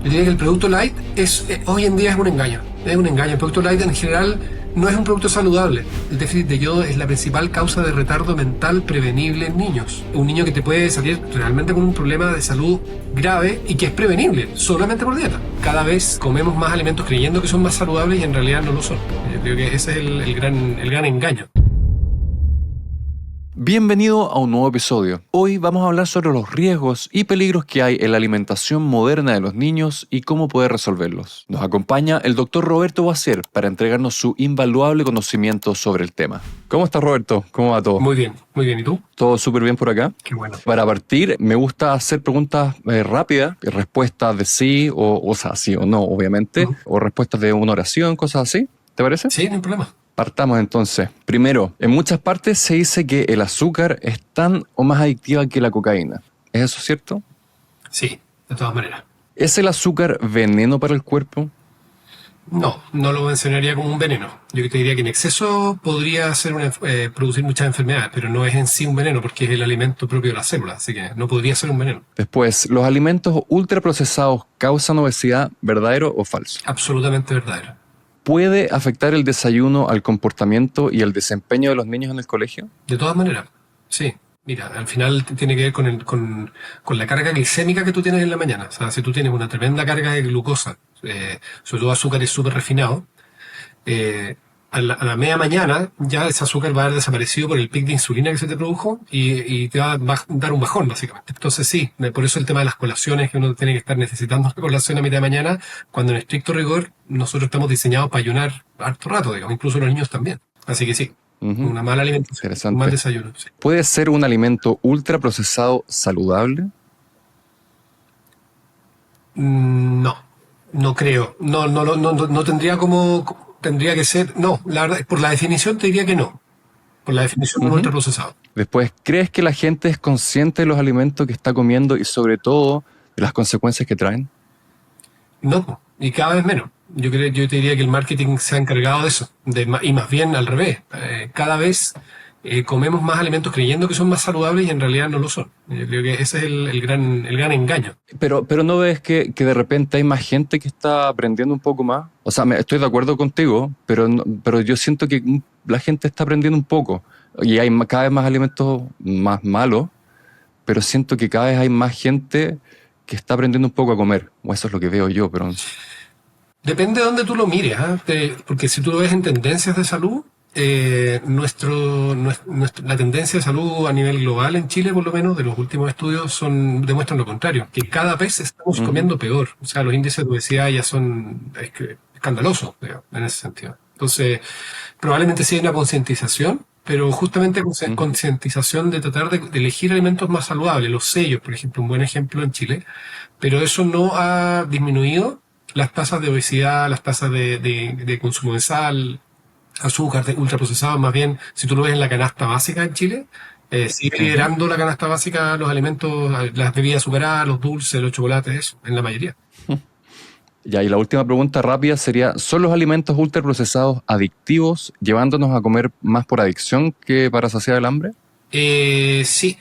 Yo diría que el producto light hoy en día es un engaño. Es un engaño. El producto light en general no es un producto saludable. El déficit de yodo es la principal causa de retardo mental prevenible en niños. Un niño que te puede salir realmente con un problema de salud grave y que es prevenible solamente por dieta. Cada vez comemos más alimentos creyendo que son más saludables y en realidad no lo son. Yo creo que ese es el gran engaño. Bienvenido a un nuevo episodio. Hoy vamos a hablar sobre los riesgos y peligros que hay en la alimentación moderna de los niños y cómo poder resolverlos. Nos acompaña el Dr. Roberto Boissier para entregarnos su invaluable conocimiento sobre el tema. ¿Cómo estás, Roberto? ¿Cómo va todo? Muy bien. ¿Y tú? Todo súper bien por acá. Qué bueno. Para partir, me gusta hacer preguntas rápidas, respuestas de sí o sea, sí o no, obviamente, o respuestas de una oración, cosas así. ¿Te parece? Sí, no hay problema. Partamos entonces. Primero, en muchas partes se dice que el azúcar es tan o más adictiva que la cocaína. ¿Es eso cierto? Sí, de todas maneras. ¿Es el azúcar veneno para el cuerpo? No lo mencionaría como un veneno. Yo te diría que en exceso podría producir muchas enfermedades, pero no es en sí un veneno porque es el alimento propio de las células, así que no podría ser un veneno. Después, ¿los alimentos ultraprocesados causan obesidad, verdadero o falso? Absolutamente verdadero. ¿Puede afectar el desayuno al comportamiento y el desempeño de los niños en el colegio? De todas maneras, sí. Mira, al final tiene que ver con la carga glicémica que tú tienes en la mañana. O sea, si tú tienes una tremenda carga de glucosa, sobre todo azúcares súper refinados, a la media mañana ya ese azúcar va a haber desaparecido por el pic de insulina que se te produjo y te va a dar un bajón, básicamente. Entonces sí, por eso el tema de las colaciones, que uno tiene que estar necesitando la colación a mitad de mañana, cuando en estricto rigor nosotros estamos diseñados para ayunar harto rato, digamos, incluso los niños también. Así que sí, una mala alimentación, un mal desayuno. Sí. ¿Puede ser un alimento ultraprocesado saludable? No creo. No tendría como... Tendría que ser... No, la verdad, por la definición te diría que no. Por la definición de ultraprocesado. Después, ¿crees que la gente es consciente de los alimentos que está comiendo y sobre todo de las consecuencias que traen? No, y cada vez menos. Yo te diría que el marketing se ha encargado de eso. Y más bien al revés. Cada vez comemos más alimentos creyendo que son más saludables y en realidad no lo son. Yo creo que ese es el gran engaño. Pero ¿no ves que de repente hay más gente que está aprendiendo un poco más? O sea, estoy de acuerdo contigo, pero yo siento que la gente está aprendiendo un poco. Y hay cada vez más alimentos más malos, pero siento que cada vez hay más gente que está aprendiendo un poco a comer. O eso es lo que veo yo, pero... Depende de dónde tú lo mires, porque si tú lo ves en tendencias de salud, la tendencia de salud a nivel global en Chile, por lo menos, de los últimos estudios demuestran lo contrario, que cada vez estamos comiendo peor. O sea, los índices de obesidad ya son escandalosos, digamos, en ese sentido. Entonces, probablemente sí hay una concientización, pero justamente concientización de tratar de elegir alimentos más saludables. Los sellos, por ejemplo, un buen ejemplo en Chile, pero eso no ha disminuido las tasas de obesidad, las tasas de consumo de sal, azúcar, ultraprocesados. Más bien, si tú lo ves en la canasta básica en Chile, sigue liderando la canasta básica los alimentos, las bebidas azucaradas, los dulces, los chocolates, eso, en la mayoría. Ya, y la última pregunta rápida sería, ¿son los alimentos ultraprocesados adictivos, llevándonos a comer más por adicción que para saciar el hambre? Sí,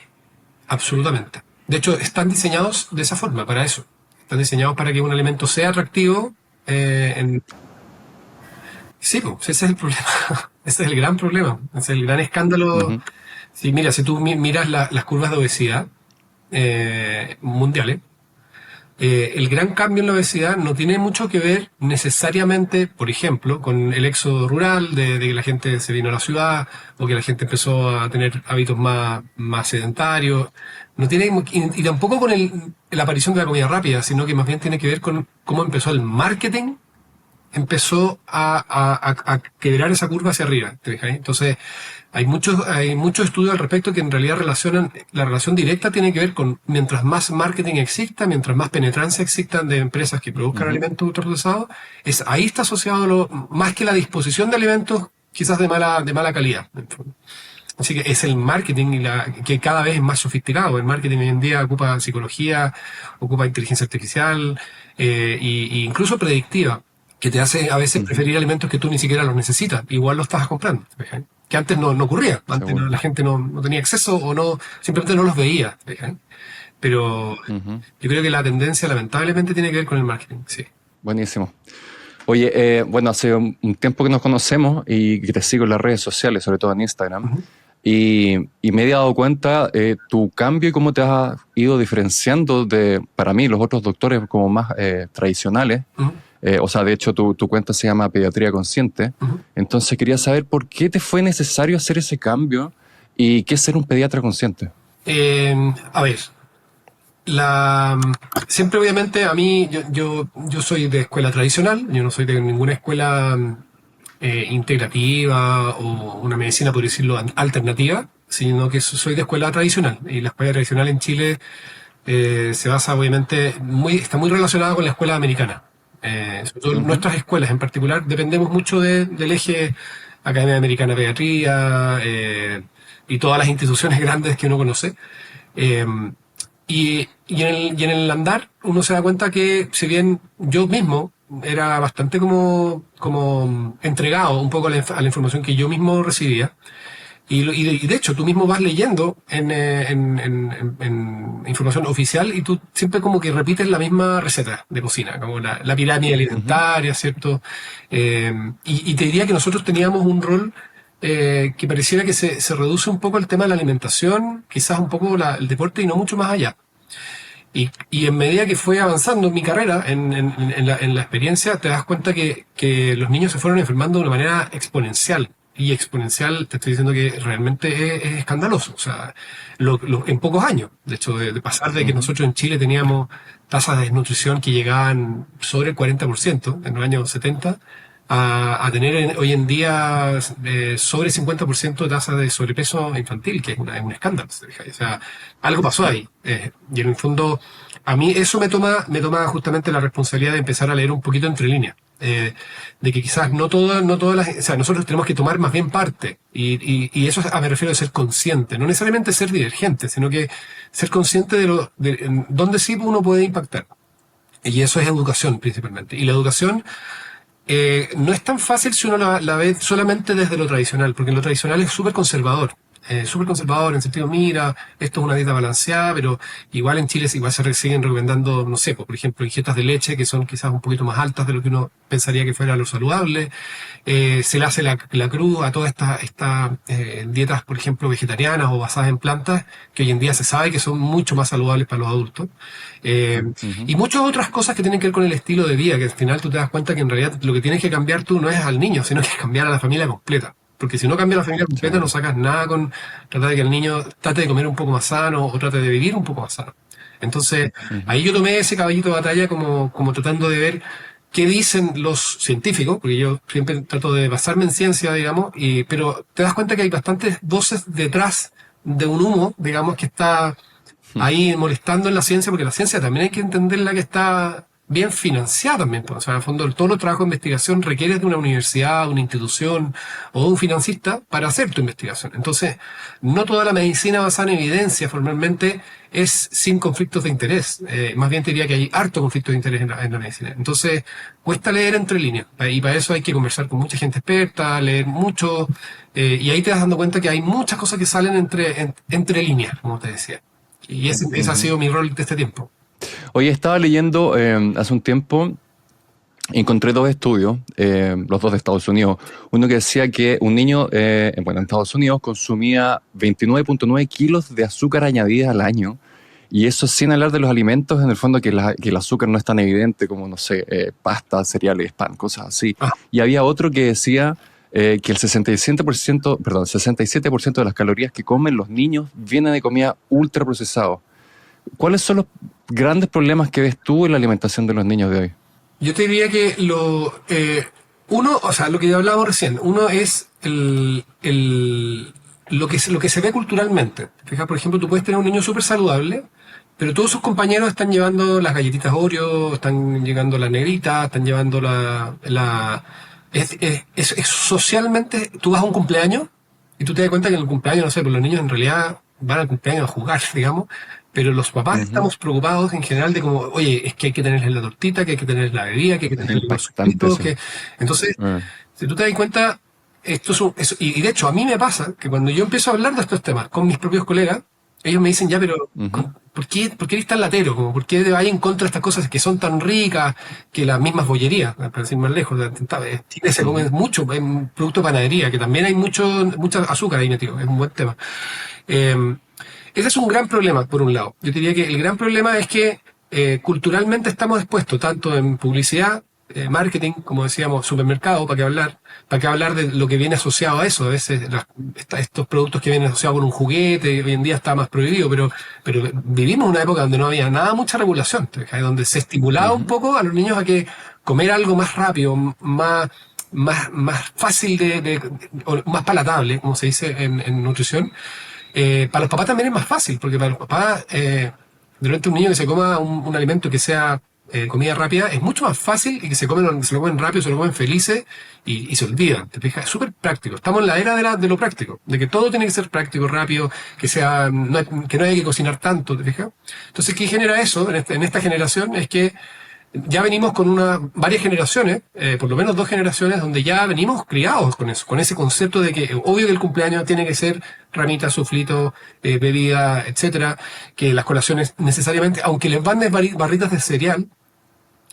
absolutamente. De hecho, están diseñados de esa forma, para eso. Están diseñados para que un alimento sea atractivo. Sí, pues, ese es el problema. Ese es el gran problema. Ese es el gran escándalo. Sí, mira, si tú miras las curvas de obesidad mundiales, el gran cambio en la obesidad no tiene mucho que ver necesariamente, por ejemplo, con el éxodo rural, de que la gente se vino a la ciudad o que la gente empezó a tener hábitos más sedentarios. No tiene, y tampoco con la aparición de la comida rápida, sino que más bien tiene que ver con cómo empezó el marketing, empezó a quebrar esa curva hacia arriba. ¿Te fijas? Entonces, hay muchos estudios al respecto que en realidad la relación directa tiene que ver con mientras más marketing exista, mientras más penetrancia exista de empresas que produzcan alimentos ultraprocesados, ahí está asociado más que la disposición de alimentos quizás de mala calidad. Así que es el marketing que cada vez es más sofisticado. El marketing hoy en día ocupa psicología, ocupa inteligencia artificial e incluso predictiva, que te hace a veces preferir alimentos que tú ni siquiera los necesitas. Igual los estás comprando. Que antes no ocurría. Antes la gente no tenía acceso o simplemente no los veía. Pero Ujú. yo creo que la tendencia lamentablemente tiene que ver con el marketing, sí. Buenísimo. Oye, bueno, hace un tiempo que nos conocemos y que te sigo en las redes sociales, sobre todo en Instagram, Ujú, y me he dado cuenta tu cambio y cómo te has ido diferenciando de, para mí, los otros doctores como más tradicionales. ujú, O sea, de hecho, tu cuenta se llama Pediatría Consciente. ujú. Entonces quería saber por qué te fue necesario hacer ese cambio y qué es ser un pediatra consciente. A ver, la, siempre obviamente a mí, yo soy de escuela tradicional, yo no soy de ninguna escuela integrativa o una medicina, por decirlo, alternativa, sino que soy de escuela tradicional. Y la escuela tradicional en Chile se basa obviamente, está muy relacionada con la escuela americana. Sobre todo Ujú, nuestras escuelas en particular dependemos mucho del eje Academia Americana de Pediatría y todas las instituciones grandes que uno conoce. Eh, y en el andar uno se da cuenta que si bien yo mismo era bastante como entregado un poco a la información que yo mismo recibía, y de hecho tú mismo vas leyendo en información oficial y tú siempre como que repites la misma receta de cocina, como la pirámide ujú, alimentaria, ¿cierto? Y te diría que nosotros teníamos un rol que pareciera que se reduce un poco el tema de la alimentación, quizás un poco el deporte y no mucho más allá. Y en medida que fue avanzando en mi carrera, en la experiencia, te das cuenta que los niños se fueron enfermando de una manera exponencial. Y exponencial, te estoy diciendo que realmente es escandaloso. O sea, en pocos años. De hecho, de pasar de que ujú. nosotros en Chile teníamos tasas de desnutrición que llegaban sobre el 40% en los años 70, a tener hoy en día sobre 50% de tasa de sobrepeso infantil, que es un escándalo. ¿Se fija? O sea, algo pasó ahí. Y en el fondo, a mí eso me toma justamente la responsabilidad de empezar a leer un poquito entre líneas. De que quizás no todas las, o sea, nosotros tenemos que tomar más bien parte. Y eso me refiero a ser consciente. No necesariamente ser divergente, sino que ser consciente de en dónde sí uno puede impactar. Y eso es educación principalmente. Y la educación no es tan fácil si uno la ve solamente desde lo tradicional, porque lo tradicional es súper conservador en sentido, mira, esto es una dieta balanceada, pero igual en Chile igual se siguen recomendando, no sé, por ejemplo, ingestas de leche que son quizás un poquito más altas de lo que uno pensaría que fuera lo saludable. Se le hace la cruz a todas estas dietas, por ejemplo, vegetarianas o basadas en plantas, que hoy en día se sabe que son mucho más saludables para los adultos. Eh, Ujú. y muchas otras cosas que tienen que ver con el estilo de vida, que al final tú te das cuenta que en realidad lo que tienes que cambiar tú no es al niño, sino que es cambiar a la familia completa. Porque si no cambias la familia Sí. completa, no sacas nada con tratar de que el niño trate de comer un poco más sano o trate de vivir un poco más sano. Entonces, Ujú. ahí yo tomé ese caballito de batalla como tratando de ver qué dicen los científicos, porque yo siempre trato de basarme en ciencia, digamos, pero te das cuenta que hay bastantes voces detrás de un humo, digamos, que está ahí molestando en la ciencia, porque la ciencia también hay que entenderla que está bien financiada también. Pues. O sea, en el fondo, todos los trabajos de investigación requieren de una universidad, de una institución o de un financista para hacer tu investigación. Entonces, no toda la medicina basada en evidencia formalmente es sin conflictos de interés. Más bien te diría que hay harto conflicto de interés en la medicina. Entonces, cuesta leer entre líneas. Y para eso hay que conversar con mucha gente experta, leer mucho, y ahí te vas dando cuenta que hay muchas cosas que salen entre líneas, como te decía. Y ese ha Ujú. sido mi rol de este tiempo. Oye, estaba leyendo hace un tiempo, encontré dos estudios, los dos de Estados Unidos. Uno que decía que un niño, bueno, en Estados Unidos consumía 29,9 kilos de azúcar añadida al año. Y eso sin hablar de los alimentos, en el fondo que el azúcar no es tan evidente como, no sé, pasta, cereales, pan, cosas así. Ah, Y había otro que decía que el 67%, perdón, 67% de las calorías que comen los niños vienen de comida ultraprocesada. ¿Cuáles son los grandes problemas que ves tú en la alimentación de los niños de hoy? yo te diría que uno, o sea, lo que ya hablábamos recién, uno es lo que se ve culturalmente. Fija, por ejemplo, tú puedes tener un niño súper saludable, pero todos sus compañeros están llevando las galletitas Oreo, están llegando la negrita, están llevando es socialmente, tú vas a un cumpleaños y tú te das cuenta que en el cumpleaños, no sé, pues los niños en realidad van al cumpleaños a jugar, digamos, pero los papás Ujú. estamos preocupados en general de como, oye, es que hay que tenerles la tortita, que hay que tenerles la bebida, que hay que Es tenerles los impactante suspitos, eso. que... Entonces, Eh, si tú te das cuenta, esto es y de hecho a mí me pasa que cuando yo empiezo a hablar de estos temas con mis propios colegas, ellos me dicen, ya, pero Ujú. por qué eres tan latero? Como, ¿por qué vas en contra de estas cosas que son tan ricas, que las mismas bollerías, para decir más lejos? Chile se come Ujú. mucho en producto de panadería, que también hay mucha azúcar ahí metido, es un buen tema. Eh, Ese es un gran problema, por un lado. Yo diría que el gran problema es que culturalmente estamos expuestos, tanto en publicidad, marketing, como decíamos, supermercado, para qué hablar de lo que viene asociado a eso. A veces estos productos que vienen asociados con un juguete, hoy en día está más prohibido, pero vivimos una época donde no había nada, mucha regulación, ¿te fijas? Donde se estimulaba un Ujú. poco a los niños a que comer algo más rápido, más fácil o más palatable, como se dice en nutrición. Para los papás también es más fácil, porque para los papás, de repente un niño que se coma un alimento que sea comida rápida, es mucho más fácil y que se lo comen rápido, se lo comen felices y se olvidan. ¿Te fijas? Es súper práctico. Estamos en la era de lo práctico, de que todo tiene que ser práctico, rápido, que sea, que no haya que cocinar tanto, ¿te fijas? Entonces, ¿qué genera eso en esta generación? Es que ya venimos con varias generaciones, por lo menos 2 generaciones, donde ya venimos criados con eso, con ese concepto de que obvio que el cumpleaños tiene que ser ramita, suflito, bebida, etcétera, que las colaciones necesariamente, aunque les mandes barritas de cereal,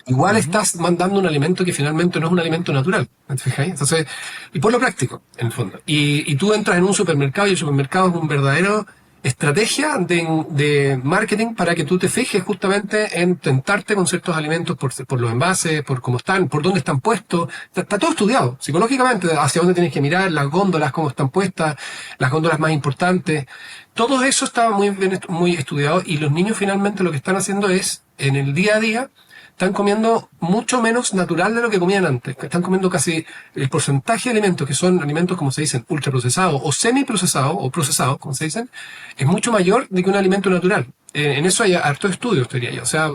igual Ujú. estás mandando un alimento que finalmente no es un alimento natural. ¿Me fijáis? Entonces, y por lo práctico, en el fondo. Y tú entras en un supermercado y el supermercado es un verdadero estrategia de marketing para que tú te fijes justamente en tentarte con ciertos alimentos por los envases, por cómo están, por dónde están puestos. Está todo estudiado psicológicamente, hacia dónde tienes que mirar, las góndolas, cómo están puestas, las góndolas más importantes. Todo eso está muy estudiado y los niños finalmente lo que están haciendo es, en el día a día, están comiendo mucho menos natural de lo que comían antes. Están comiendo casi el porcentaje de alimentos que son alimentos, como se dicen, ultraprocesados o semiprocesados o procesados, como se dicen, es mucho mayor de que un alimento natural. En eso hay hartos estudios, te diría yo. O sea,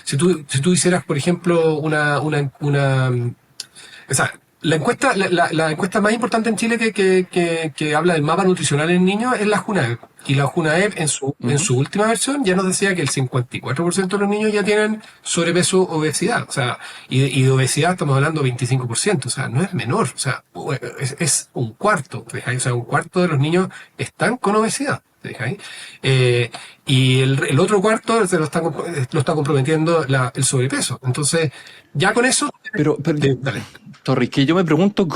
si tú hicieras, por ejemplo, o sea, la encuesta más importante en Chile que habla del mapa nutricional en niños es la JUNAEP. Y la JUNAEP en Ujú. su última versión ya nos decía que el 54% de los niños ya tienen sobrepeso o obesidad. O sea, y de obesidad estamos hablando 25%. O sea, no es menor. O sea, es un cuarto. ¿Te fijáis? O sea, un cuarto de los niños están con obesidad. ¿Te fijáis? Eh, y el otro cuarto lo está comprometiendo el sobrepeso. Entonces, ya con eso... Pero Dale. Torri, que yo me pregunto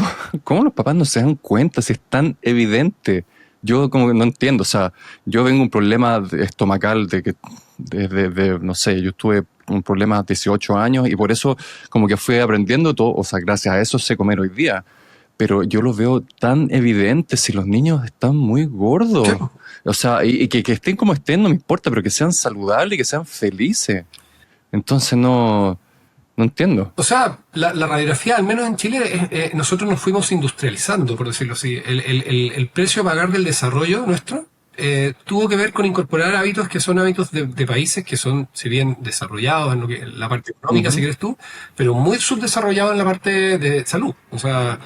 cómo los papás no se dan cuenta si es tan evidente. Yo como que no entiendo, o sea, yo vengo un problema estomacal no sé, yo tuve un problema a 18 años y por eso como que fui aprendiendo todo, o sea, gracias a eso sé comer hoy día. Pero yo lo veo tan evidente si los niños están muy Sí. gordos. O sea, y que estén como estén, no me importa, pero que sean saludables y que sean felices. Entonces no entiendo. O sea, la radiografía, al menos en Chile, nosotros nos fuimos industrializando, por decirlo así. El precio a pagar del desarrollo nuestro tuvo que ver con incorporar hábitos que son hábitos de países que son, si bien desarrollados en la parte económica, si Ujú. quieres tú, pero muy subdesarrollados en la parte de salud. O sea,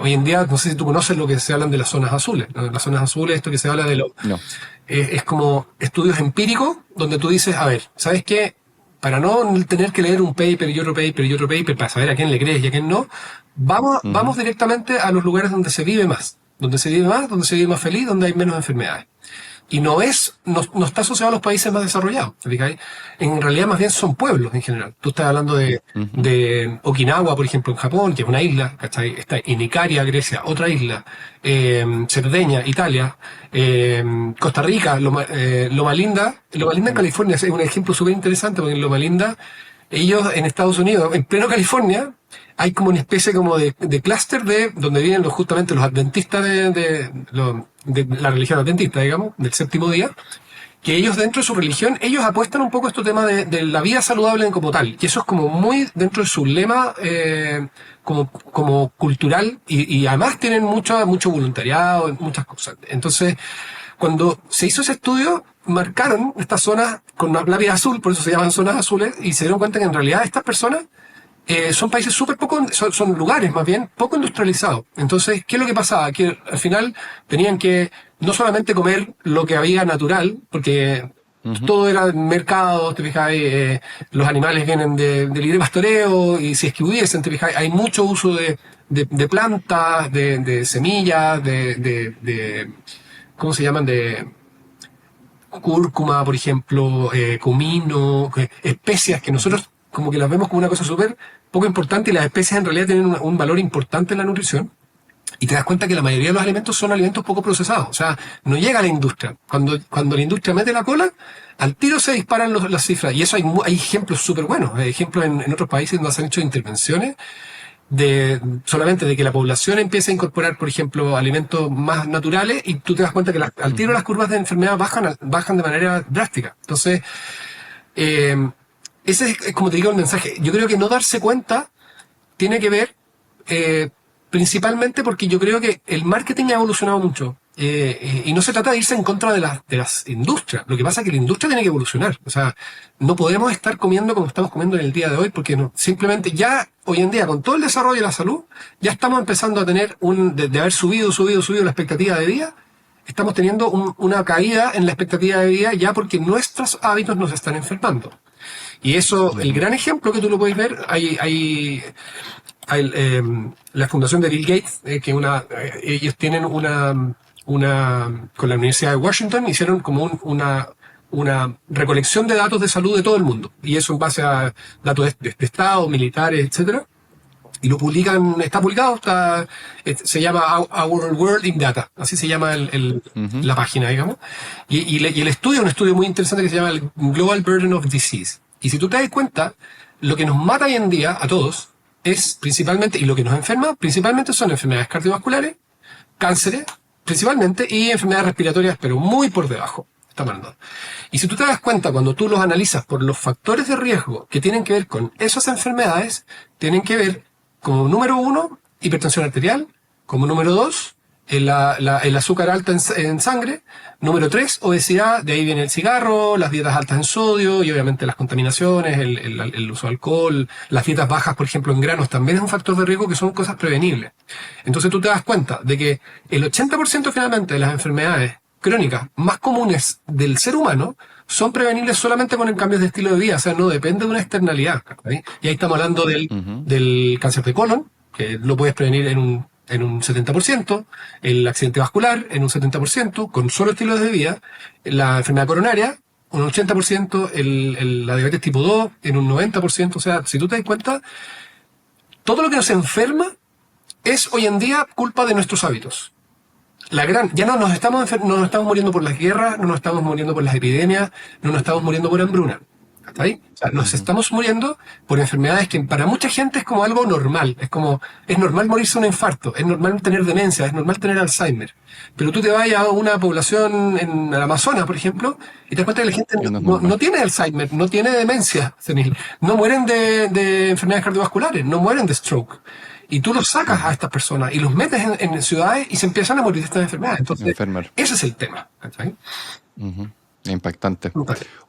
hoy en día, no sé si tú conoces lo que se hablan de las zonas azules, ¿no? Las zonas azules, esto que se habla de No. es como estudios empíricos donde tú dices, a ver, ¿sabes qué? Para no tener que leer un paper y otro paper y otro paper para saber a quién le crees y a quién no, vamos Ujú. directamente a los lugares donde se vive más. Donde se vive más, donde se vive más feliz, donde hay menos enfermedades. Y no está asociado a los países más desarrollados, ¿te fijáis? En realidad más bien son pueblos en general. Tú estás hablando Ujú. de Okinawa, por ejemplo, en Japón, que es una isla, ¿cachai? Está en Icaria, Grecia, otra isla. Cerdeña, Italia. Costa Rica, Loma Linda en California es un ejemplo súper interesante porque en Loma Linda, ellos en Estados Unidos, en pleno California, hay como una especie como de clúster de donde viven justamente los adventistas de la religión adventista, digamos, del séptimo día, que ellos dentro de su religión, ellos apuestan un poco a este tema de la vida saludable como tal, y eso es como muy dentro de su lema como cultural, y además tienen mucho voluntariado, muchas cosas. Entonces, cuando se hizo ese estudio, marcaron estas zonas con una lápiz azul, por eso se llaman zonas azules, y se dieron cuenta que en realidad estas personas son países súper poco, son lugares más bien poco industrializados. Entonces, ¿qué es lo que pasaba? Que al final tenían que no solamente comer lo que había natural, porque Ujú. todo era mercado, te fijáis, los animales vienen de libre pastoreo, y si es que hubiesen, te fijáis, hay mucho uso de plantas, de semillas, ¿cómo se llaman? cúrcuma, por ejemplo, comino, especias que nosotros como que las vemos como una cosa súper poco importante, y las especias en realidad tienen un valor importante en la nutrición. Y te das cuenta que la mayoría de los alimentos son alimentos poco procesados. O sea, no llega a la industria. Cuando la industria mete la cola, al tiro se disparan las cifras. Y eso hay ejemplos súper buenos. Hay ejemplos en otros países donde se han hecho intervenciones solamente de que la población empiece a incorporar, por ejemplo, alimentos más naturales, y tú te das cuenta que al tiro las curvas de enfermedad bajan de manera drástica. Entonces, ese es, como te digo, el mensaje. Yo creo que no darse cuenta tiene que ver principalmente porque yo creo que el marketing ha evolucionado mucho. Y no se trata de irse en contra de las industrias. Lo que pasa es que la industria tiene que evolucionar. O sea, no podemos estar comiendo como estamos comiendo en el día de hoy, porque simplemente ya hoy en día, con todo el desarrollo de la salud, ya estamos empezando a tener de haber subido la expectativa de vida, estamos teniendo una caída en la expectativa de vida ya porque nuestros hábitos nos están enfermando. Y eso, el gran ejemplo que tú lo puedes ver, hay la fundación de Bill Gates, ellos tienen con la Universidad de Washington, hicieron como una recolección de datos de salud de todo el mundo. Y eso en base a datos de Estado, militares, etcétera. Y lo publican, está publicado, se llama Our World in Data, así se llama la página, digamos. Y el estudio es un estudio muy interesante que se llama el Global Burden of Disease. Y si tú te das cuenta, lo que nos mata hoy en día a todos es principalmente, y lo que nos enferma principalmente son enfermedades cardiovasculares, cánceres principalmente, y enfermedades respiratorias, pero muy por debajo. Estamos hablando. Y si tú te das cuenta, cuando tú los analizas por los factores de riesgo que tienen que ver con esas enfermedades, tienen que ver como número 1, hipertensión arterial, como número 2, el azúcar alta en sangre, número 3, obesidad, de ahí viene el cigarro, las dietas altas en sodio y obviamente las contaminaciones, el uso de alcohol, las dietas bajas, por ejemplo, en granos, también es un factor de riesgo que son cosas prevenibles. Entonces tú te das cuenta de que el 80% finalmente de las enfermedades crónicas más comunes del ser humano son prevenibles solamente con el cambio de estilo de vida, o sea, no depende de una externalidad. ¿Sí? Y ahí estamos hablando del cáncer de colon, que lo puedes prevenir en un 70%, el accidente vascular en un 70%, con solo estilos de vida, la enfermedad coronaria un 80%, la diabetes tipo 2 en un 90%, o sea, si tú te das cuenta, todo lo que nos enferma es hoy en día culpa de nuestros hábitos. Ya no nos estamos muriendo por las guerras, no nos estamos muriendo por las epidemias, no nos estamos muriendo por hambruna. ¿Está ahí? O sea, nos estamos muriendo por enfermedades que para mucha gente es como algo normal. Es normal morirse de un infarto, es normal tener demencia, es normal tener Alzheimer. Pero tú te vas a una población en el Amazonas, por ejemplo, y te das cuenta que la gente no tiene Alzheimer, no tiene demencia senil, no mueren de enfermedades cardiovasculares, no mueren de stroke. Y tú los sacas a estas personas y los metes en ciudades y se empiezan a morir de estas enfermedades. Entonces, ese es el tema. ¿Sí? Impactante.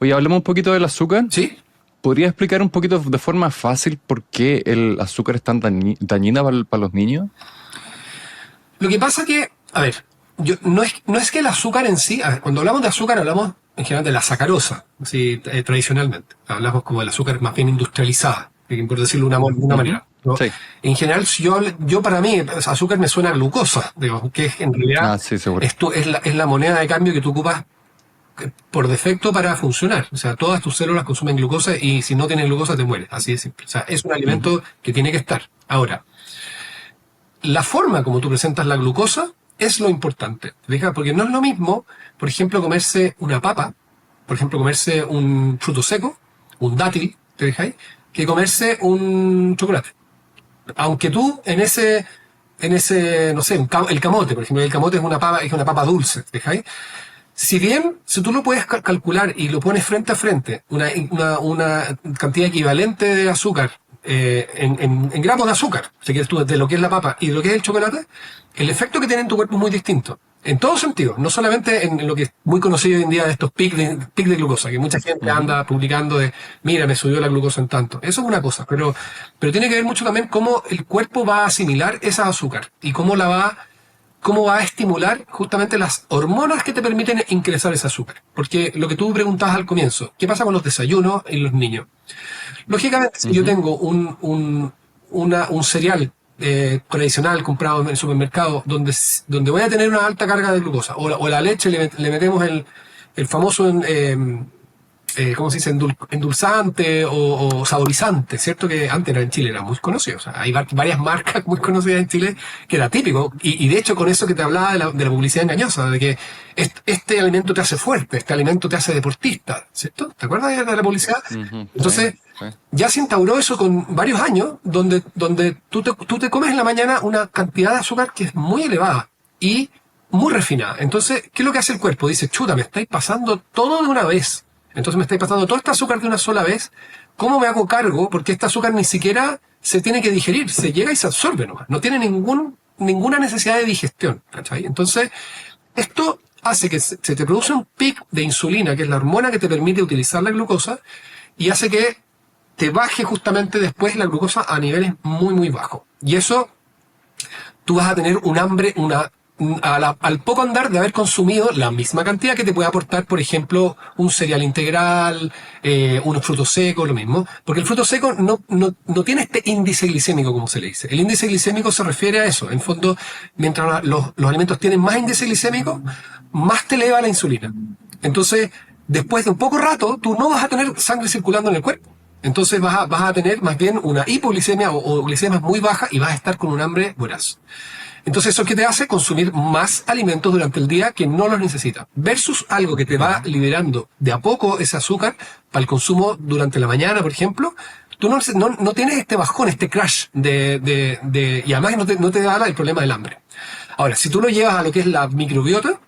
Oye, hablemos un poquito del azúcar. Sí. ¿Podría explicar un poquito de forma fácil por qué el azúcar es tan dañina para los niños? Lo que pasa que, a ver, no es que el azúcar en sí, cuando hablamos de azúcar hablamos en general de la sacarosa, así, tradicionalmente. Hablamos como del azúcar más bien industrializada, por decirlo de una manera. ¿No? Sí. En general, yo para mí, azúcar me suena a glucosa, digo, que en realidad es la moneda de cambio que tú ocupas por defecto para funcionar. O sea, todas tus células consumen glucosa y si no tienes glucosa te mueres. Así de simple. O sea, es un alimento que tiene que estar. Ahora, la forma como tú presentas la glucosa es lo importante. ¿Te fijas? Porque no es lo mismo, por ejemplo, comerse una papa, por ejemplo, comerse un fruto seco, un dátil, ¿te fijáis? Que comerse un chocolate. Aunque tú en ese, no sé, el camote, por ejemplo, el camote es una papa dulce, ¿te fijáis? Si tú lo puedes calcular y lo pones frente a frente, una cantidad equivalente de azúcar, en gramos de azúcar, si quieres tú, de lo que es la papa y de lo que es el chocolate, el efecto que tiene en tu cuerpo es muy distinto. En todos sentidos, no solamente en lo que es muy conocido hoy en día de estos pics de glucosa, que mucha gente anda publicando mira, me subió la glucosa en tanto. Eso es una cosa, pero tiene que ver mucho también cómo el cuerpo va a asimilar esa azúcar y cómo va a estimular justamente las hormonas que te permiten ingresar ese azúcar. Porque lo que tú preguntabas al comienzo, ¿qué pasa con los desayunos en los niños? Lógicamente, si yo tengo un cereal tradicional comprado en el supermercado donde voy a tener una alta carga de glucosa, o la leche le metemos el famoso ¿cómo se dice? Endulzante o saborizante, ¿cierto? Que antes en Chile era muy conocido. O sea, hay varias marcas muy conocidas en Chile que era típico. Y de hecho con eso que te hablaba de la publicidad engañosa, de que este alimento te hace fuerte, este alimento te hace deportista, ¿cierto? ¿Te acuerdas de la publicidad? Entonces, ya se instauró eso con varios años, donde tú te comes en la mañana una cantidad de azúcar que es muy elevada y muy refinada. Entonces, ¿qué es lo que hace el cuerpo? Dice, chuta, me estáis pasando todo de una vez. Entonces me estáis pasando todo este azúcar de una sola vez. ¿Cómo me hago cargo? Porque este azúcar ni siquiera se tiene que digerir, se llega y se absorbe nomás. No tiene ninguna necesidad de digestión, ¿cachai? Entonces, esto hace que se te produce un pic de insulina, que es la hormona que te permite utilizar la glucosa, y hace que te baje justamente después la glucosa a niveles muy, muy bajos. Y eso, tú vas a tener un hambre, al poco andar de haber consumido la misma cantidad que te puede aportar, por ejemplo, un cereal integral, unos frutos secos, lo mismo. Porque el fruto seco no tiene este índice glicémico, como se le dice. El índice glicémico se refiere a eso. En fondo, mientras los alimentos tienen más índice glicémico, más te eleva la insulina. Entonces, después de un poco rato, tú no vas a tener sangre circulando en el cuerpo. Entonces vas a tener más bien una hipoglicemia o glicemia muy baja y vas a estar con un hambre voraz. Entonces, ¿eso qué te hace? Consumir más alimentos durante el día que no los necesitas. Versus algo que te va liberando de a poco ese azúcar para el consumo durante la mañana, por ejemplo. Tú no tienes este bajón, este crash y además no te da el problema del hambre. Ahora, si tú lo llevas a lo que es la microbiota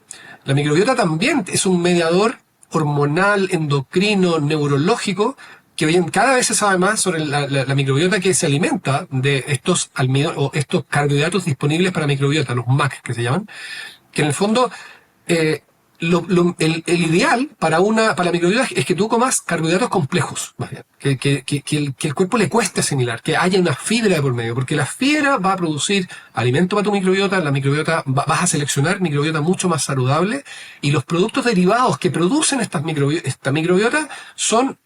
también es un mediador hormonal, endocrino, neurológico, que hoy cada vez se sabe más sobre la microbiota que se alimenta de estos almidones o estos carbohidratos disponibles para microbiota, los MAC que se llaman, que en el fondo el ideal para la microbiota es que tú comas carbohidratos complejos, más bien, que el cuerpo le cueste asimilar, que haya una fibra de por medio, porque la fibra va a producir alimento para tu microbiota, la microbiota vas a seleccionar microbiota mucho más saludable y los productos derivados que producen esta microbiota son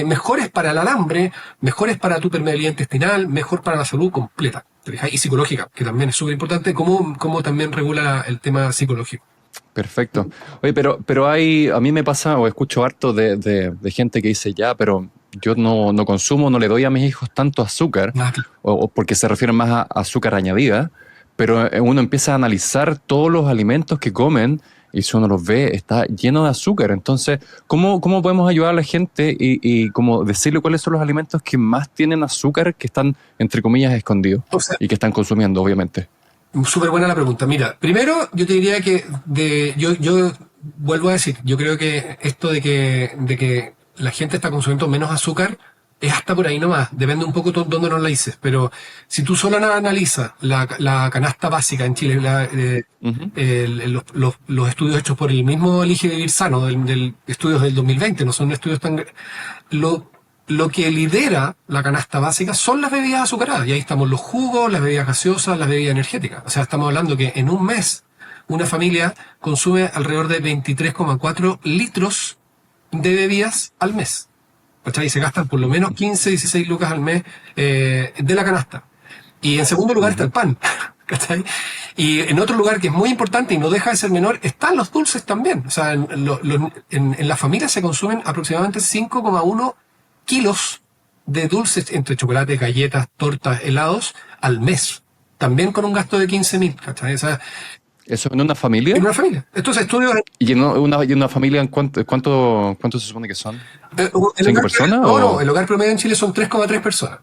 mejores para el alambre, mejores para tu permeabilidad intestinal, mejor para la salud completa, ¿te fijas? Y psicológica, que también es súper importante, cómo también regula el tema psicológico. Perfecto. Oye, pero a mí me pasa, o escucho harto de gente que dice, ya, pero yo no consumo, no le doy a mis hijos tanto azúcar, o porque se refieren más a azúcar añadida, pero uno empieza a analizar todos los alimentos que comen y si uno los ve, está lleno de azúcar. Entonces, ¿cómo podemos ayudar a la gente y como decirle cuáles son los alimentos que más tienen azúcar que están, entre comillas, escondidos y que están consumiendo, obviamente? Súper buena la pregunta. Mira, primero yo te diría que yo vuelvo a decir, yo creo que esto de que la gente está consumiendo menos azúcar es hasta por ahí nomás, depende un poco dónde nos la dices, pero si tú solo analizas la canasta básica en Chile, los estudios hechos por el mismo Elige Vivir Sano, estudios del 2020, no son estudios tan... Lo que lidera la canasta básica son las bebidas azucaradas, y ahí estamos los jugos, las bebidas gaseosas, las bebidas energéticas. O sea, estamos hablando que en un mes una familia consume alrededor de 23,4 litros de bebidas al mes. ¿Cachai? Y se gastan por lo menos 15, 16 lucas al mes de la canasta. Y en segundo lugar está el pan. ¿Cachai? Y en otro lugar que es muy importante y no deja de ser menor, están los dulces también. O sea, en la familia se consumen aproximadamente 5,1 kilos de dulces entre chocolate, galletas, tortas, helados al mes. También con un gasto de 15.000, ¿cachai? O sea, ¿eso en una familia? En una familia. Estos estudios... ¿Y en una familia cuánto se supone que son? ¿5 personas? No, el hogar promedio en Chile son 3,3 personas.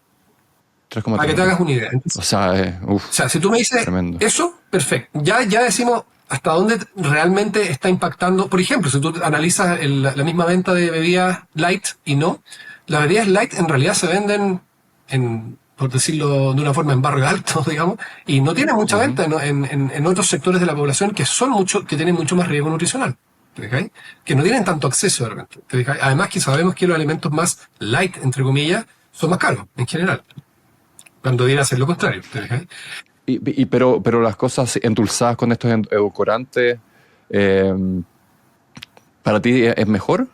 3,3. Para que te hagas una idea. Entonces, o sea, si tú me dices tremendo. Eso, perfecto. Ya decimos hasta dónde realmente está impactando. Por ejemplo, si tú analizas la misma venta de bebidas light y no, las bebidas light en realidad se venden por decirlo de una forma, en barrio alto, digamos, y no tienen mucha venta en otros sectores de la población que tienen mucho más riesgo nutricional. ¿Te fijáis? Que no tienen tanto acceso de repente. ¿Te fijáis? Además que sabemos que los alimentos más light, entre comillas, son más caros en general. Cuando debiera ser lo contrario. ¿Te fijáis? Pero las cosas endulzadas con estos edulcorantes, ¿para ti es mejor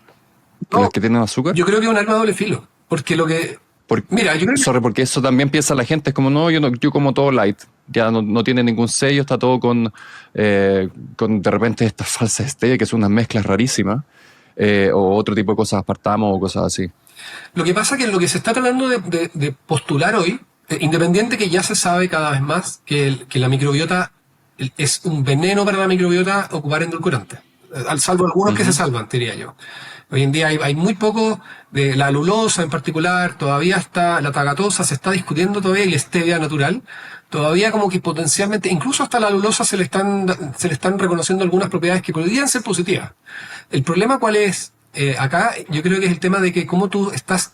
que las que tienen azúcar? Yo creo que es un arma de doble filo. Porque mira, yo creo que... porque eso también piensa la gente, es como, no, yo como todo light, ya no tiene ningún sello, está todo con de repente estas falsas stevia, que son unas mezclas rarísimas. o otro tipo de cosas, aspartamo o cosas así. Lo que pasa es que lo que se está tratando de postular hoy, independiente que ya se sabe cada vez más que la microbiota es un veneno para la microbiota ocupar endulcorantes, al salvo algunos que se salvan, diría yo. Hoy en día hay muy poco de la alulosa en particular, todavía está la tagatosa, se está discutiendo todavía, y la stevia natural, todavía como que potencialmente, incluso hasta la alulosa se le están reconociendo algunas propiedades que podrían ser positivas. El problema cuál es, acá yo creo que es el tema de que cómo tú estás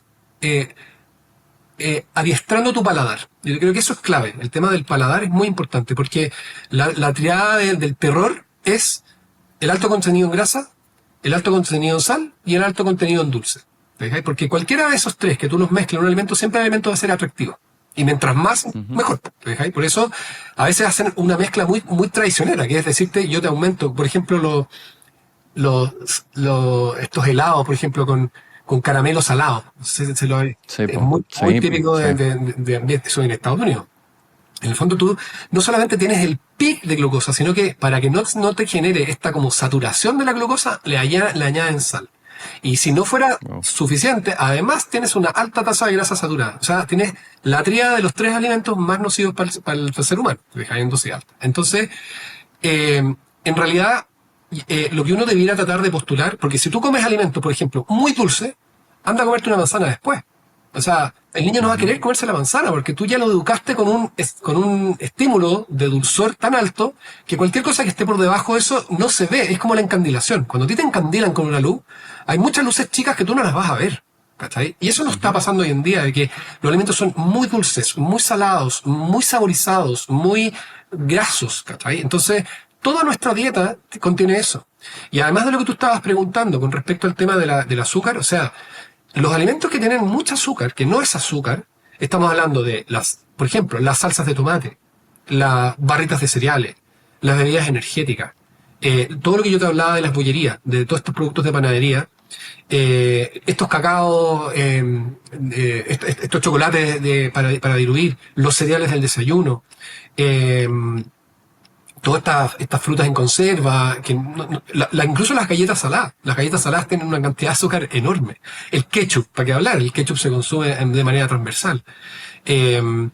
adiestrando tu paladar. Yo creo que eso es clave. El tema del paladar es muy importante porque la triada del terror es el alto contenido en grasa, el alto contenido en sal y el alto contenido en dulce. ¿Te fijáis? Porque cualquiera de esos tres que tú los mezclas en un alimento, siempre el alimento va a ser atractivo. Y mientras más, mejor. ¿Te fijáis? Por eso a veces hacen una mezcla muy, muy traicionera, que es decirte, yo te aumento, por ejemplo, estos helados, por ejemplo, con caramelo salado. Sí, Es po. muy Sí, típico sí. de ambiente, eso en Estados Unidos. En el fondo tú no solamente tienes el pic de glucosa, sino que para que no te genere esta como saturación de la glucosa, le añaden sal. Y si no fuera Wow. suficiente, además tienes una alta tasa de grasa saturada. O sea, tienes la tríada de los tres alimentos más nocivos para el ser humano, te dejáis en dosis alta. Entonces, en realidad, lo que uno debiera tratar de postular, porque si tú comes alimentos, por ejemplo, muy dulce, anda a comerte una manzana después. O sea, el niño no va a querer comerse la manzana porque tú ya lo educaste con un estímulo de dulzor tan alto que cualquier cosa que esté por debajo de eso no se ve. Es como la encandilación. Cuando a ti te encandilan con una luz, hay muchas luces chicas que tú no las vas a ver. ¿Cachai? Y eso no está pasando hoy en día, de que los alimentos son muy dulces, muy salados, muy saborizados, muy grasos. ¿Cachai? Entonces, toda nuestra dieta contiene eso. Y además de lo que tú estabas preguntando con respecto al tema del azúcar, o sea, los alimentos que tienen mucho azúcar, que no es azúcar, estamos hablando de por ejemplo, las salsas de tomate, las barritas de cereales, las bebidas energéticas, todo lo que yo te hablaba de las bollerías, de todos estos productos de panadería, estos cacaos, estos chocolates para diluir, los cereales del desayuno, eh, todas estas frutas en conserva, que incluso las galletas saladas. Las galletas saladas tienen una cantidad de azúcar enorme. El ketchup, ¿para qué hablar? El ketchup se consume de manera transversal. Eh,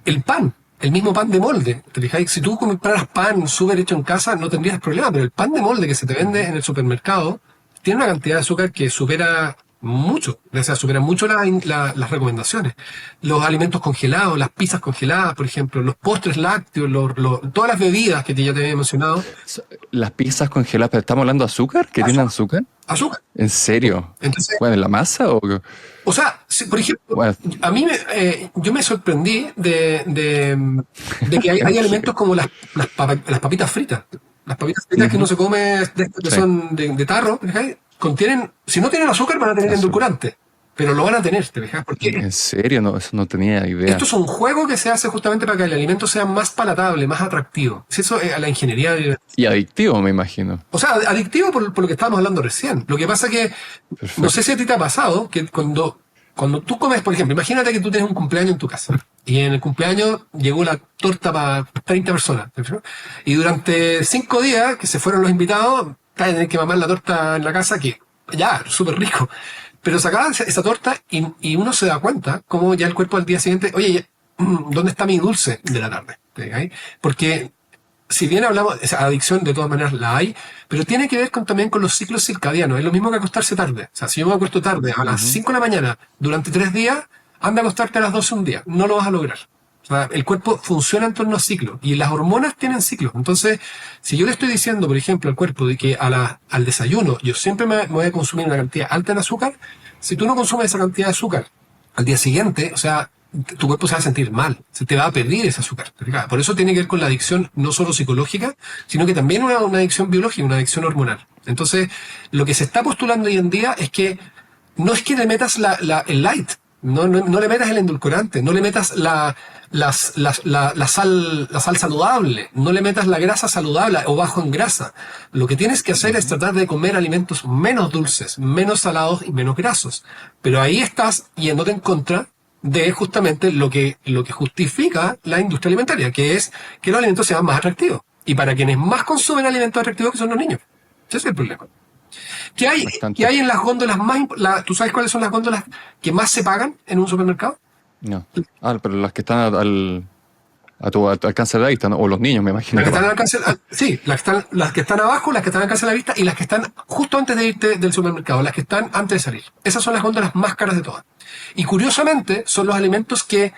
el pan, el mismo pan de molde. ¿Te fijáis? Si tú compraras pan súper hecho en casa, no tendrías problema, pero el pan de molde que se te vende en el supermercado tiene una cantidad de azúcar que supera mucho, o sea, supera mucho las recomendaciones. Los alimentos congelados, las pizzas congeladas, por ejemplo, los postres lácteos, todas las bebidas que ya te había mencionado, Las pizzas congeladas, pero estamos hablando de azúcar, ¿que tienen azúcar? azúcar. ¿En serio? Entonces, Bueno, ¿en la masa o sea, si, por ejemplo, bueno, a mí yo me sorprendí de que hay alimentos como las papitas fritas. Las papitas fritas que no se come, que sí, son de tarro, ¿te fijas? Contienen, si no tienen azúcar, van a tener azúcar. endulcorante. Pero lo van a tener, ¿te fijas? Porque ¿En serio? No, eso no tenía idea. esto es un juego que se hace justamente para que el alimento sea más palatable, más atractivo. Si eso es a la ingeniería. Y adictivo, me imagino. O sea, adictivo por lo que estábamos hablando recién. Lo que pasa que, no Perfecto. sé si a ti te ha pasado, que cuando tú comes, por ejemplo, imagínate que tú tienes un cumpleaños en tu casa. Y en el cumpleaños llegó la torta para 30 personas. ¿No? Y durante 5 días que se fueron los invitados, vas a tener que mamar la torta en la casa, que ya, súper rico. Pero sacaban esa torta y uno se da cuenta como ya el cuerpo al día siguiente, oye, ¿dónde está mi dulce de la tarde? ¿Sí? Porque si bien hablamos, esa adicción de todas maneras la hay, pero tiene que ver también con los ciclos circadianos. Es lo mismo que acostarse tarde. O sea, si yo me acuesto tarde a las 5 de la mañana durante 3 días, anda a acostarte a las 12 un día. No lo vas a lograr. O sea, el cuerpo funciona en torno a ciclos y las hormonas tienen ciclos. Entonces, si yo le estoy diciendo, por ejemplo, al cuerpo de que al desayuno yo siempre me voy a consumir una cantidad alta de azúcar, si tú no consumes esa cantidad de azúcar al día siguiente, o sea, tu cuerpo se va a sentir mal, se te va a pedir ese azúcar. Por eso tiene que ver con la adicción no solo psicológica, sino que también una adicción biológica, una adicción hormonal. Entonces, lo que se está postulando hoy en día es que no es que le metas el light, no le metas el endulcorante, no le metas la sal saludable, no le metas la grasa saludable o bajo en grasa. Lo que tienes que hacer es tratar de comer alimentos menos dulces, menos salados y menos grasos. Pero ahí estás yéndote en contra de justamente lo que justifica la industria alimentaria, que es que los alimentos sean más atractivos. Y para quienes más consumen alimentos atractivos, que son los niños. Ese es el problema. ¿Qué hay en las góndolas ¿tú sabes cuáles son las góndolas que más se pagan en un supermercado? No. Pero las que están a tu alcance de la vista, ¿no? O los niños, me imagino. Las que están al alcance, sí, las que están abajo, las que están al alcance de la vista y las que están justo antes de irte del supermercado, las que están antes de salir. Esas son las góndolas más caras de todas. Y curiosamente son los alimentos que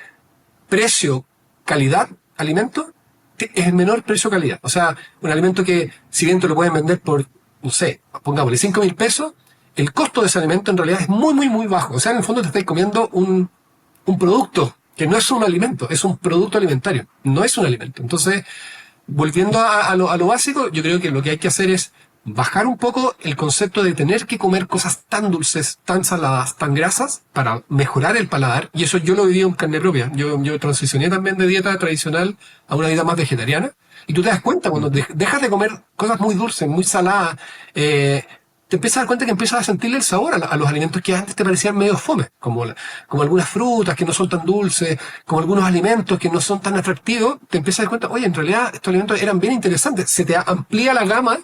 precio, calidad, alimento, es el menor precio-calidad. O sea, un alimento que si bien te lo pueden vender por, no sé, pongámosle 5.000 pesos, el costo de ese alimento en realidad es muy, muy, muy bajo. O sea, en el fondo te estáis comiendo un producto que no es un alimento, es un producto alimentario, no es un alimento. Entonces, volviendo a lo básico, yo creo que lo que hay que hacer es bajar un poco el concepto de tener que comer cosas tan dulces, tan saladas, tan grasas, para mejorar el paladar. Y eso yo lo viví en carne propia. Yo transicioné también de dieta tradicional a una dieta más vegetariana. Y tú te das cuenta, cuando dejas de comer cosas muy dulces, muy saladas, te empiezas a dar cuenta que empiezas a sentirle el sabor a los alimentos que antes te parecían medio fome, como algunas frutas que no son tan dulces, como algunos alimentos que no son tan atractivos. Te empiezas a dar cuenta, oye, en realidad estos alimentos eran bien interesantes. Se te amplía la gama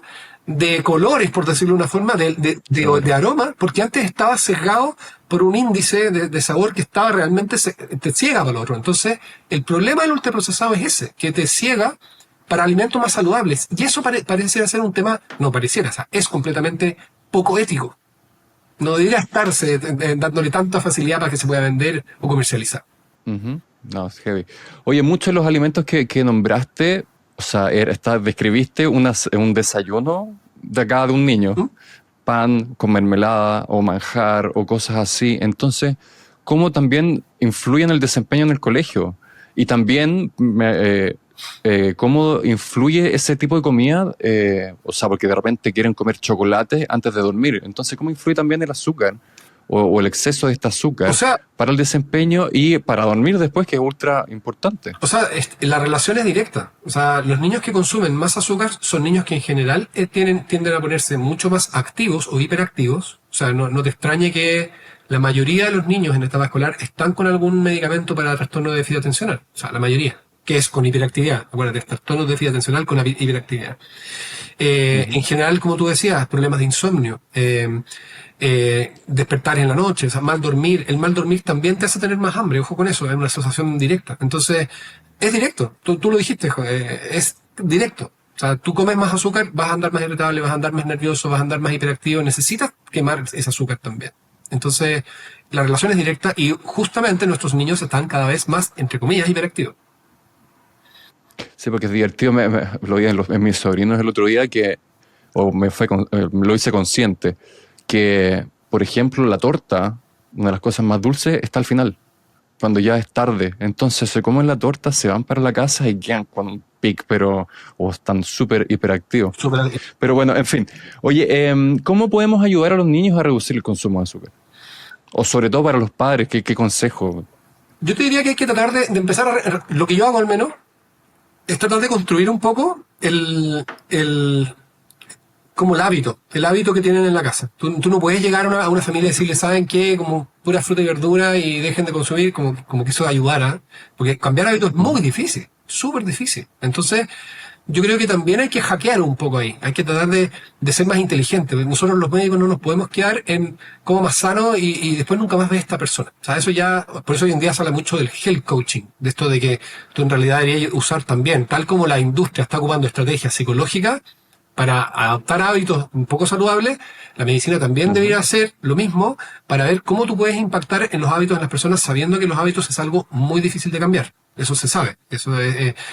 de colores, por decirlo de una forma, de aroma, porque antes estaba sesgado por un índice de sabor que estaba realmente, te ciega para lo otro. Entonces, el problema del ultraprocesado es ese, que te ciega para alimentos más saludables. Y eso pareciera ser un tema, no pareciera, o sea, es completamente poco ético. No debería estarse dándole tanta facilidad para que se pueda vender o comercializar. No, es heavy. Oye, muchos de los alimentos que nombraste, o sea, describiste un desayuno de acá de un niño. Pan con mermelada o manjar o cosas así. Entonces, ¿cómo también influye en el desempeño en el colegio? Y también, ¿cómo influye ese tipo de comida? O sea, porque de repente quieren comer chocolate antes de dormir. Entonces, ¿cómo influye también el azúcar o el exceso de este azúcar para el desempeño y para dormir después, que es ultra importante? O sea, la relación es directa. O sea, los niños que consumen más azúcar son niños que en general tienden a ponerse mucho más activos o hiperactivos. O sea, no te extrañe que la mayoría de los niños en etapa escolar están con algún medicamento para trastorno de déficit atencional. O sea, la mayoría. Que es con hiperactividad. Acuérdate, trastorno de déficit atencional con hiperactividad. En general, como tú decías, problemas de insomnio. Despertar en la noche, o sea, mal dormir. El mal dormir también te hace tener más hambre, ojo con eso, es una asociación directa. Entonces, es directo, tú lo dijiste, es directo. O sea, tú comes más azúcar, vas a andar más irritable, vas a andar más nervioso, vas a andar más hiperactivo, necesitas quemar ese azúcar también. Entonces, la relación es directa y justamente nuestros niños están cada vez más, entre comillas, hiperactivos. Sí, porque es divertido, lo vi en mis sobrinos el otro día, lo hice consciente, que, por ejemplo, la torta, una de las cosas más dulces, está al final, cuando ya es tarde. Entonces se comen la torta, se van para la casa y quedan con un pic, o están súper hiperactivos. Pero bueno, en fin. Oye, ¿cómo podemos ayudar a los niños a reducir el consumo de azúcar? O sobre todo para los padres, ¿qué consejo? Yo te diría que hay que tratar de empezar lo que yo hago al menos, es tratar de construir un poco como el hábito que tienen en la casa. Tú no puedes llegar a una familia y decirle, ¿saben qué? Como pura fruta y verdura y dejen de consumir, como que eso ayudara. Porque cambiar hábitos es muy difícil, súper difícil. Entonces, yo creo que también hay que hackear un poco ahí. Hay que tratar de ser más inteligentes. Nosotros los médicos no nos podemos quedar en como más sano y después nunca más ves a esta persona. O sea, eso ya, por eso hoy en día se habla mucho del health coaching, de esto de que tú en realidad deberías usar también, tal como la industria está ocupando estrategias psicológicas para adaptar hábitos un poco saludables, la medicina también debería hacer lo mismo para ver cómo tú puedes impactar en los hábitos de las personas sabiendo que los hábitos es algo muy difícil de cambiar. Eso se sabe.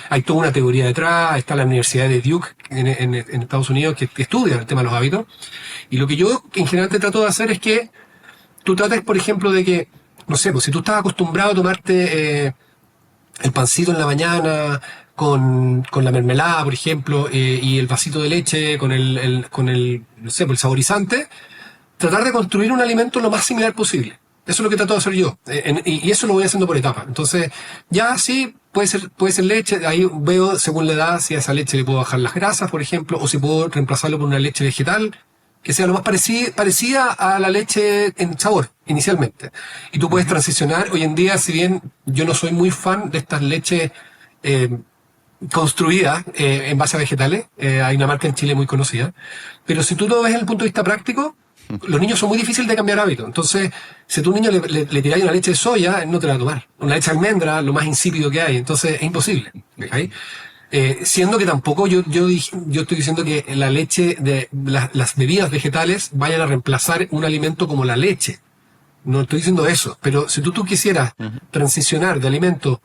Hay toda una teoría detrás. Está la Universidad de Duke en Estados Unidos que estudia el tema de los hábitos. Y lo que yo en general te trato de hacer es que tú trates, por ejemplo, de que, no sé, pues si tú estás acostumbrado a tomarte el pancito en la mañana con la mermelada, por ejemplo, y el vasito de leche con no sé, pues el saborizante, tratar de construir un alimento lo más similar posible. Eso es lo que trato de hacer yo. Y eso lo voy haciendo por etapas. Entonces, ya sí, puede ser leche. Ahí veo, según la edad, si a esa leche le puedo bajar las grasas, por ejemplo, o si puedo reemplazarlo por una leche vegetal, que sea lo más parecida a la leche en sabor, inicialmente. Y tú puedes transicionar. Hoy en día, si bien yo no soy muy fan de estas leches construida en base a vegetales. Hay una marca en Chile muy conocida. Pero si tú lo ves desde el punto de vista práctico, los niños son muy difíciles de cambiar hábitos. Entonces, si tú a un niño le tiráis una leche de soya, él no te la va a tomar. Una leche de almendra, lo más insípido que hay. Entonces, es imposible. ¿Okay? Siendo que tampoco yo estoy diciendo que la leche de las bebidas vegetales vayan a reemplazar un alimento como la leche. No estoy diciendo eso. Pero si tú quisieras transicionar de alimentos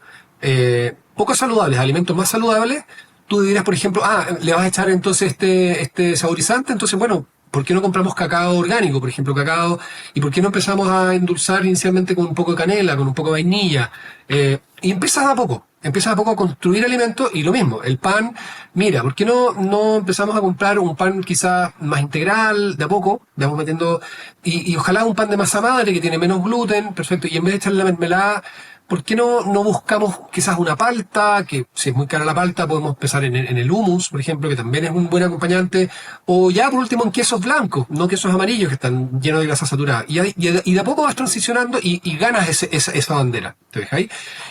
poco saludables a alimentos más saludables, tú dirías, por ejemplo, le vas a echar entonces este saborizante, entonces, bueno, ¿por qué no compramos cacao orgánico, por ejemplo, cacao? ¿Y por qué no empezamos a endulzar inicialmente con un poco de canela, con un poco de vainilla? Y empiezas a poco a construir alimentos y lo mismo, el pan, mira, ¿por qué no empezamos a comprar un pan quizás más integral, de a poco, vamos metiendo, y ojalá un pan de masa madre que tiene menos gluten, perfecto, y en vez de echarle la mermelada, ¿por qué no buscamos quizás una palta? Que si es muy cara la palta, podemos empezar en el hummus, por ejemplo, que también es un buen acompañante. O ya por último en quesos blancos, no quesos amarillos que están llenos de grasa saturada. Y de a poco vas transicionando y ganas esa bandera. ¿Te fijáis?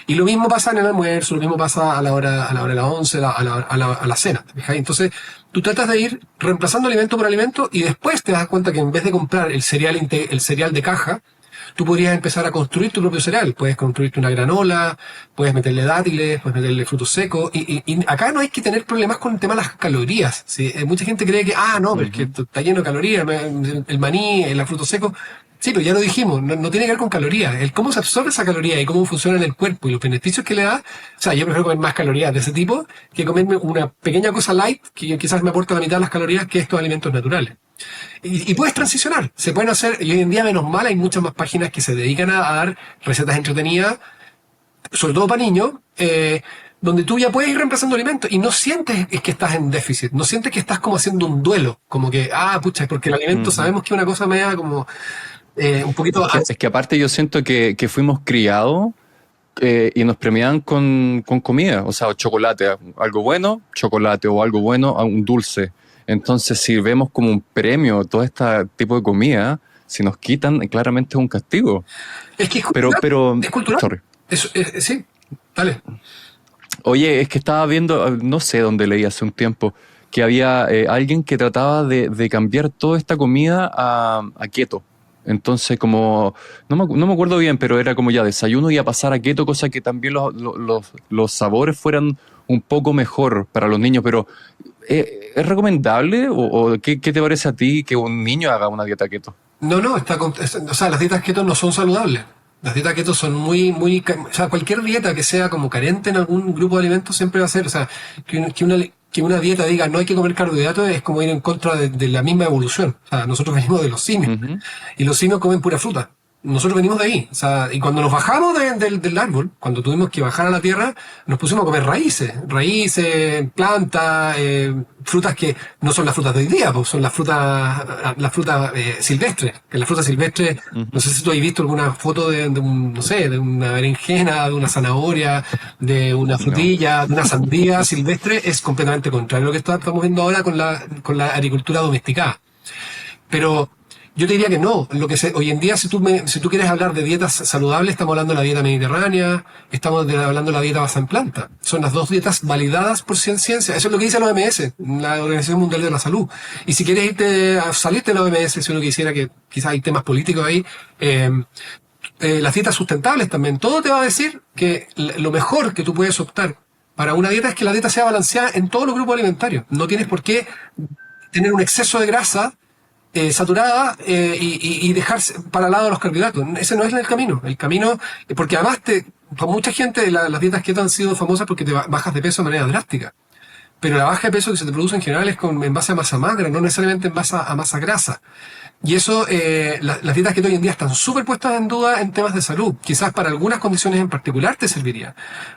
Y lo mismo pasa en el almuerzo, lo mismo pasa a la hora de la once, a la cena. ¿Te fijáis? Entonces, tú tratas de ir reemplazando alimento por alimento y después te das cuenta que en vez de comprar el cereal de caja, tú podrías empezar a construir tu propio cereal. Puedes construirte una granola, puedes meterle dátiles, puedes meterle frutos secos. Y acá no hay que tener problemas con el tema de las calorías. ¿Sí? Mucha gente cree que, no, pero es que está lleno de calorías, el maní, el fruto seco. Sí, pero ya lo dijimos, no tiene que ver con calorías. El cómo se absorbe esa caloría y cómo funciona en el cuerpo y los beneficios que le da. O sea, yo prefiero comer más calorías de ese tipo que comerme una pequeña cosa light que quizás me aporta la mitad de las calorías que estos alimentos naturales. Y puedes transicionar, se pueden hacer, y hoy en día menos mal hay muchas más páginas que se dedican a dar recetas entretenidas, sobre todo para niños, donde tú ya puedes ir reemplazando alimentos y no sientes que estás en déficit, no sientes que estás como haciendo un duelo, como que, pucha, es porque el alimento sabemos que es una cosa media como un poquito... Es que aparte yo siento que fuimos criados y nos premiaban con comida, o sea, chocolate, algo bueno, chocolate, o algo bueno, un dulce. Entonces, si vemos como un premio todo este tipo de comida, si nos quitan, claramente es un castigo. Es que es cultural. Pero, es cultural. Sorry. Sí, dale. Oye, es que estaba viendo, no sé dónde leí hace un tiempo, que había alguien que trataba de cambiar toda esta comida a keto. Entonces, como, no me acuerdo bien, pero era como ya desayuno y a pasar a keto, cosa que también los sabores fueran un poco mejor para los niños, pero ¿es recomendable o qué te parece a ti que un niño haga una dieta keto? No, o sea, las dietas keto no son saludables. Las dietas keto son o sea, cualquier dieta que sea como carente en algún grupo de alimentos siempre va a ser, o sea, que una dieta diga no hay que comer carbohidratos es como ir en contra de la misma evolución. O sea, nosotros venimos de los simios y los simios comen pura fruta. Nosotros venimos de ahí. O sea, y cuando nos bajamos del árbol, cuando tuvimos que bajar a la tierra, nos pusimos a comer raíces, plantas, frutas que no son las frutas de hoy día, pues son las frutas silvestres. Que las frutas silvestres, no sé si tú has visto alguna foto de una berenjena, de una zanahoria, de una frutilla, de una sandía silvestre, es completamente contrario a lo que estamos viendo ahora con la agricultura domesticada. Pero yo te diría que no. Hoy en día, si tú quieres hablar de dietas saludables, estamos hablando de la dieta mediterránea, estamos hablando de la dieta basada en planta. Son las dos dietas validadas por ciencia. Eso es lo que dice la OMS, la Organización Mundial de la Salud. Y si quieres salirte de la OMS, si uno quisiera, que quizás hay temas políticos ahí, las dietas sustentables también. Todo te va a decir que lo mejor que tú puedes optar para una dieta es que la dieta sea balanceada en todos los grupos alimentarios. No tienes por qué tener un exceso de grasa saturada y dejarse para el lado de los carbohidratos. Ese no es el camino. El camino, porque además para mucha gente las dietas keto han sido famosas porque te bajas de peso de manera drástica. Pero la baja de peso que se te produce en general es en base a masa magra, no necesariamente en base a masa grasa. Y eso, las dietas keto hoy en día están súper puestas en duda en temas de salud. Quizás para algunas condiciones en particular te serviría,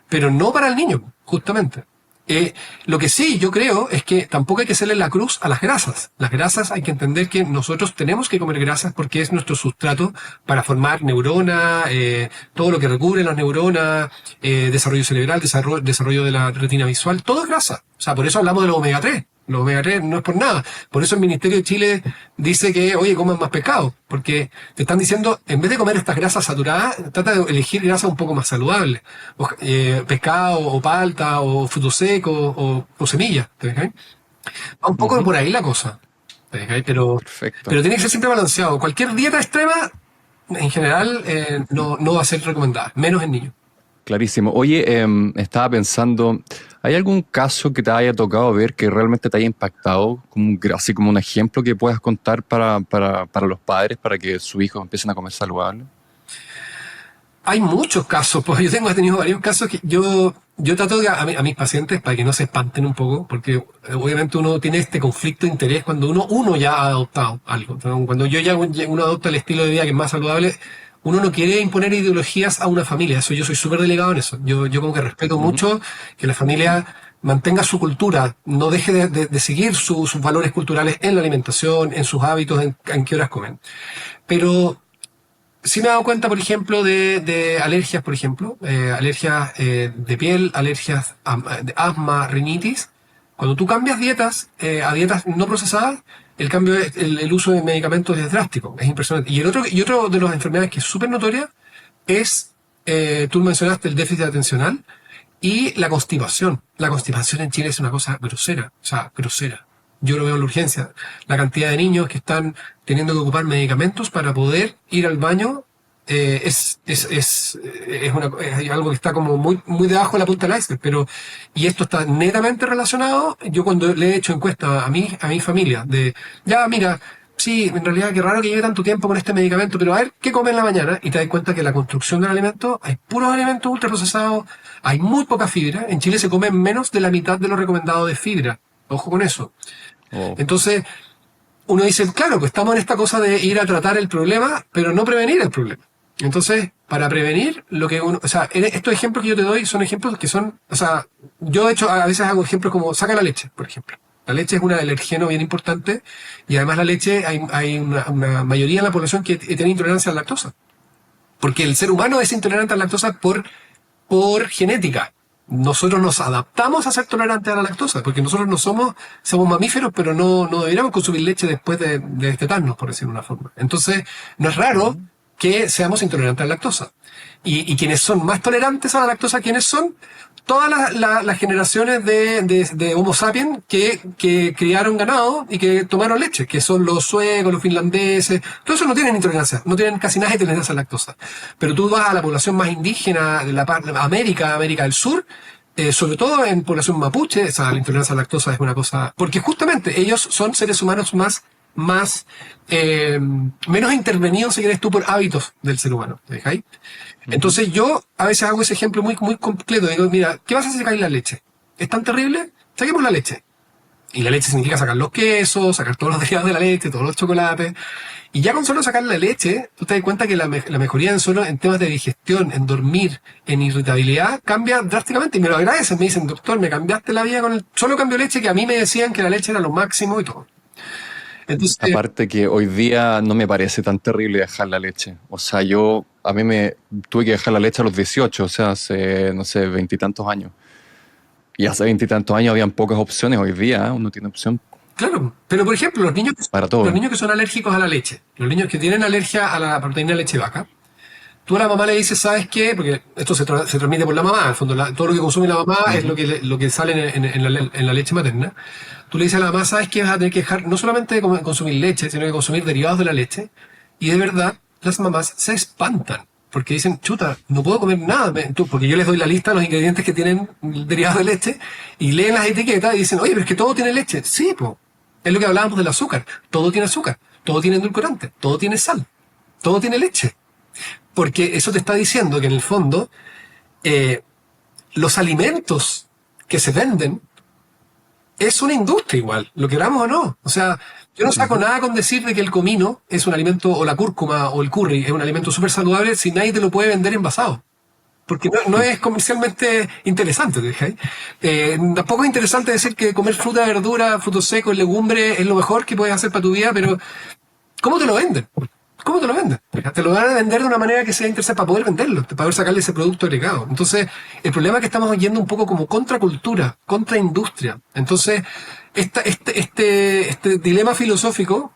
pero no para el niño, justamente. Lo que sí yo creo es que tampoco hay que hacerle la cruz a las grasas. Las grasas hay que entender que nosotros tenemos que comer grasas porque es nuestro sustrato para formar neuronas, todo lo que recubre las neuronas, desarrollo cerebral, desarrollo de la retina visual, todo es grasa. O sea, por eso hablamos de los omega 3. Los omega 3 no es por nada. Por eso el Ministerio de Chile dice que, oye, coman más pescado. Porque te están diciendo, en vez de comer estas grasas saturadas, trata de elegir grasas un poco más saludables. Pescado, o palta, o frutos secos, o semillas. ¿Te fijas? Va un poco por ahí la cosa. ¿Te fijas? Perfecto. Pero tiene que ser siempre balanceado. Cualquier dieta extrema, en general, no va a ser recomendada. Menos en niños. Clarísimo. Oye, estaba pensando, ¿hay algún caso que te haya tocado ver que realmente te haya impactado, así como un ejemplo que puedas contar para los padres, para que sus hijos empiecen a comer saludable? Hay muchos casos, pues he tenido varios casos que yo trato de a mis pacientes para que no se espanten un poco, porque obviamente uno tiene este conflicto de interés cuando uno ya ha adoptado algo. ¿No? Cuando uno adopta el estilo de vida que es más saludable, uno no quiere imponer ideologías a una familia. Eso yo soy súper delegado en eso. Yo como que respeto mucho que la familia mantenga su cultura, no deje de seguir sus valores culturales en la alimentación, en sus hábitos, en qué horas comen. Pero sí me he dado cuenta, por ejemplo, de alergias, por ejemplo, alergias de piel, alergias de asma, rinitis. Cuando tú cambias dietas a dietas no procesadas, el cambio, el uso de medicamentos es drástico, es impresionante. Y otro de las enfermedades que es súper notoria es, tú mencionaste el déficit atencional y la constipación. La constipación en Chile es una cosa grosera, o sea, grosera. Yo lo veo en la urgencia. La cantidad de niños que están teniendo que ocupar medicamentos para poder ir al baño es algo que está como muy debajo de la punta del iceberg. Y esto está netamente relacionado. Yo cuando le he hecho encuesta a mi familia ya mira, sí, en realidad qué raro que lleve tanto tiempo con este medicamento, pero a ver, ¿qué come en la mañana? Y te das cuenta que la construcción del alimento, hay puros alimentos ultraprocesados, hay muy poca fibra. En Chile se come menos de la mitad de lo recomendado de fibra. Ojo con eso. Oh. Entonces, uno dice, claro, pues estamos en esta cosa de ir a tratar el problema, pero no prevenir el problema. Entonces, para prevenir, estos ejemplos que yo te doy son ejemplos que son, yo de hecho a veces hago ejemplos como saca la leche, por ejemplo. La leche es un alergeno bien importante y además la leche hay una mayoría de la población que tiene intolerancia a la lactosa. Porque el ser humano es intolerante a la lactosa por genética. Nosotros nos adaptamos a ser tolerantes a la lactosa, porque nosotros no somos mamíferos, pero no deberíamos consumir leche después de destetarnos, por decirlo de una forma. Entonces, no es raro que seamos intolerantes a la lactosa. Y quienes son más tolerantes a la lactosa, ¿quiénes son? Todas las generaciones de Homo sapiens que criaron ganado y que tomaron leche, que son los suecos, los finlandeses, todos esos no tienen intolerancia, no tienen casi nada de intolerancia a la lactosa. Pero tú vas a la población más indígena de América del Sur, sobre todo en población mapuche, la intolerancia a la lactosa es una cosa, porque justamente ellos son seres humanos menos intervenidos, si quieres tú, por hábitos del ser humano. ¿Te fijáis? Entonces yo a veces hago ese ejemplo muy completo. Digo, mira, ¿qué vas a hacer si cae la leche? ¿Es tan terrible? Saquemos la leche. Y la leche significa sacar los quesos, sacar todos los derivados de la leche, todos los chocolates. Y ya con solo sacar la leche, tú te das cuenta que la mejoría en temas de digestión, en dormir, en irritabilidad, cambia drásticamente. Y me lo agradecen, me dicen, doctor, me cambiaste la vida con el solo cambio de leche, que a mí me decían que la leche era lo máximo y todo. Entonces, aparte que hoy día no me parece tan terrible dejar la leche. O sea, a mí me tuve que dejar la leche a los 18, o sea, hace, no sé, 20 y tantos años. Y hace 20 y tantos años habían pocas opciones. Hoy día uno tiene opción claro, pero por ejemplo, para todo. Los niños que son alérgicos a la leche, los niños que tienen alergia a la proteína de leche vaca, tú a la mamá le dices, ¿sabes qué? Porque esto se transmite por la mamá, en el fondo, todo lo que consume la mamá es lo que sale en la leche materna. Tú le dices a la mamá, ¿sabes qué? Vas a tener que dejar no solamente de consumir leche, sino que consumir derivados de la leche. Y de verdad, las mamás se espantan. Porque dicen, chuta, no puedo comer nada. Porque yo les doy la lista de los ingredientes que tienen derivados de leche y leen las etiquetas y dicen, oye, pero es que todo tiene leche. Sí, pues. Es lo que hablábamos del azúcar. Todo tiene azúcar, todo tiene edulcorante, todo tiene sal, todo tiene leche. Porque eso te está diciendo que en el fondo los alimentos que se venden es una industria igual, lo queramos o no. O sea, yo no saco nada con decir de que el comino es un alimento, o la cúrcuma o el curry es un alimento súper saludable si nadie te lo puede vender envasado. Porque no es comercialmente interesante, ¿te fijáis? Tampoco es interesante decir que comer fruta, verdura, frutos secos, legumbres es lo mejor que puedes hacer para tu vida, pero ¿cómo te lo venden? ¿cómo te lo venden? Te lo van a vender de una manera que sea interesante para poder venderlo, para poder sacarle ese producto agregado. Entonces, el problema es que estamos yendo un poco como contracultura, contra industria. Entonces, este dilema filosófico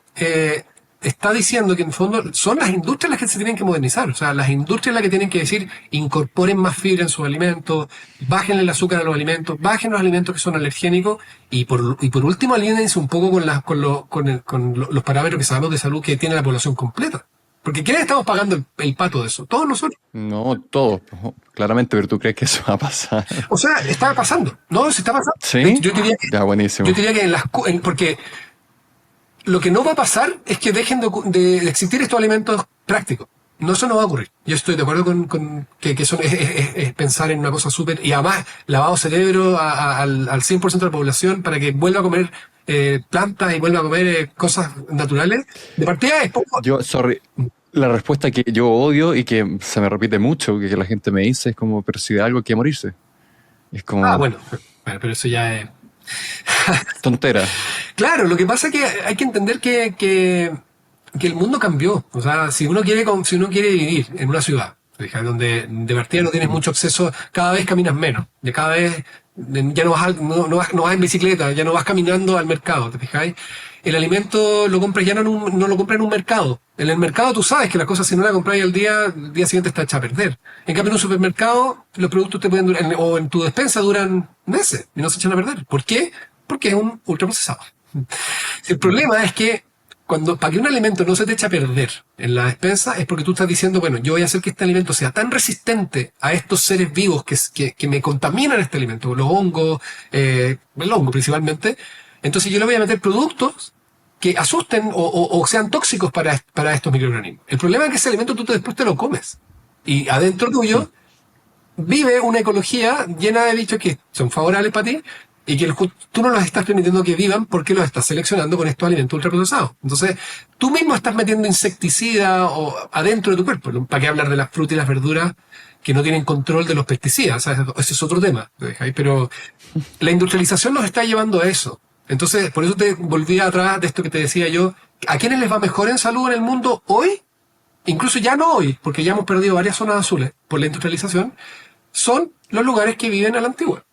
está diciendo que en el fondo son las industrias las que se tienen que modernizar. O sea, las industrias las que tienen que decir incorporen más fibra en sus alimentos, bajen el azúcar a los alimentos, bajen los alimentos que son alergénicos y por último aliénense un poco con los parámetros que sabemos de salud que tiene la población completa. Porque ¿quiénes estamos pagando el pato de eso? Todos nosotros. No, todos, claramente, pero ¿tú crees que eso va a pasar? O sea, está pasando. No, se está pasando. ¿Sí? Yo diría que, Ya, buenísimo. yo diría que porque lo que no va a pasar es que dejen de existir estos alimentos prácticos. No, eso no va a ocurrir. Yo estoy de acuerdo con que eso es pensar en una cosa súper... Y además, lavado cerebro al 100% de la población para que vuelva a comer plantas y vuelva a comer cosas naturales. De partida es poco... La respuesta que yo odio y que se me repite mucho, que la gente me dice, es como, pero si de algo hay que morirse. Es como... Bueno, pero eso ya es... tontera. Claro, lo que pasa es que hay que entender que el mundo cambió. O sea, si uno quiere vivir en una ciudad, ¿fijas? Donde de partida no tienes mucho acceso, cada vez caminas menos, de cada vez ya no vas en bicicleta, ya no vas caminando al mercado, ¿te fijáis? El alimento lo compras ya no lo compras en un mercado. En el mercado tú sabes que las cosas si no las compras el día siguiente está hecha a perder. En cambio en un supermercado los productos te pueden durar, o en tu despensa duran meses y no se echan a perder. ¿Por qué? Porque es un ultraprocesado. El problema es que para que un alimento no se te eche a perder en la despensa es porque tú estás diciendo, bueno, yo voy a hacer que este alimento sea tan resistente a estos seres vivos que me contaminan este alimento, los hongos, el hongo principalmente. Entonces yo le voy a meter productos que asusten o sean tóxicos para estos microorganismos. El problema es que ese alimento tú después te lo comes. Y adentro tuyo vive una ecología llena de bichos que son favorables para ti y que tú no los estás permitiendo que vivan porque los estás seleccionando con estos alimentos ultraprocesados. Entonces, tú mismo estás metiendo insecticida adentro de tu cuerpo. ¿No? ¿Para qué hablar de las frutas y las verduras que no tienen control de los pesticidas? ¿Sabes? Ese es otro tema. Pero la industrialización nos está llevando a eso. Entonces, por eso te volví atrás de esto que te decía yo. ¿A quiénes les va mejor en salud en el mundo hoy? Incluso ya no hoy, porque ya hemos perdido varias zonas azules por la industrialización. Son los lugares que viven a la antigua.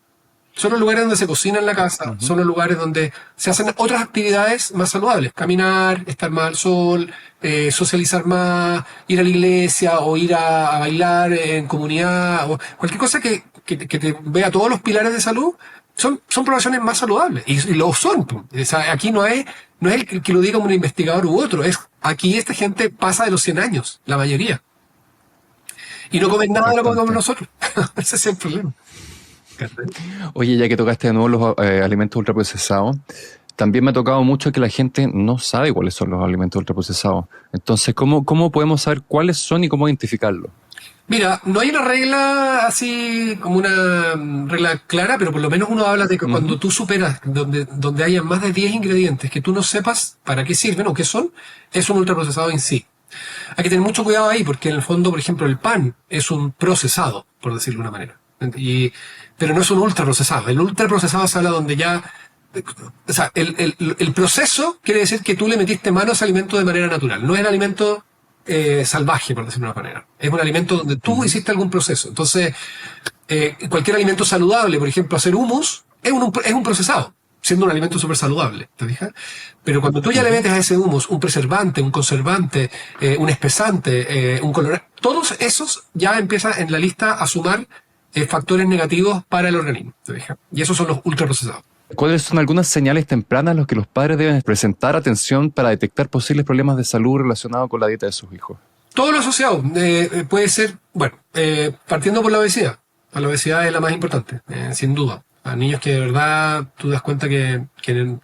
Son los lugares donde se cocina en la casa, son los lugares donde se hacen otras actividades más saludables. Caminar, estar más al sol, socializar más, ir a la iglesia o ir a bailar en comunidad, o cualquier cosa que te vea todos los pilares de salud, son poblaciones más saludables. Y lo son. O sea, aquí no es el que lo diga un investigador u otro, aquí esta gente pasa de los 100 años, la mayoría. Y no comen nada de lo que comemos nosotros. Ese es el problema. Oye, ya que tocaste de nuevo los alimentos ultraprocesados, también me ha tocado mucho que la gente no sabe cuáles son los alimentos ultraprocesados. Entonces, ¿cómo podemos saber cuáles son y cómo identificarlos? Mira, no hay una regla así como una regla clara, pero por lo menos uno habla de que cuando tú superas, donde haya más de 10 ingredientes que tú no sepas para qué sirven o qué son, es un ultraprocesado en sí. Hay que tener mucho cuidado ahí, porque en el fondo, por ejemplo, el pan es un procesado, por decirlo de una manera. Pero no es un ultraprocesado. El ultraprocesado se habla donde ya... O sea, el proceso quiere decir que tú le metiste mano a ese alimento de manera natural. No es el alimento salvaje, por decirlo de una manera. Es un alimento donde tú hiciste algún proceso. Entonces, cualquier alimento saludable, por ejemplo, hacer hummus, es un procesado, siendo un alimento súper saludable. ¿Te fijas? Pero cuando tú ya le metes a ese hummus un preservante, un conservante, un espesante, un colorante, todos esos ya empiezan en la lista a sumar factores negativos para el organismo. ¿Te fijas? Y esos son los ultraprocesados. ¿Cuáles son algunas señales tempranas a las que los padres deben presentar atención para detectar posibles problemas de salud relacionados con la dieta de sus hijos? Todo lo asociado. Puede ser, partiendo por la obesidad. La obesidad es la más importante, sin duda. A niños que de verdad tú das cuenta que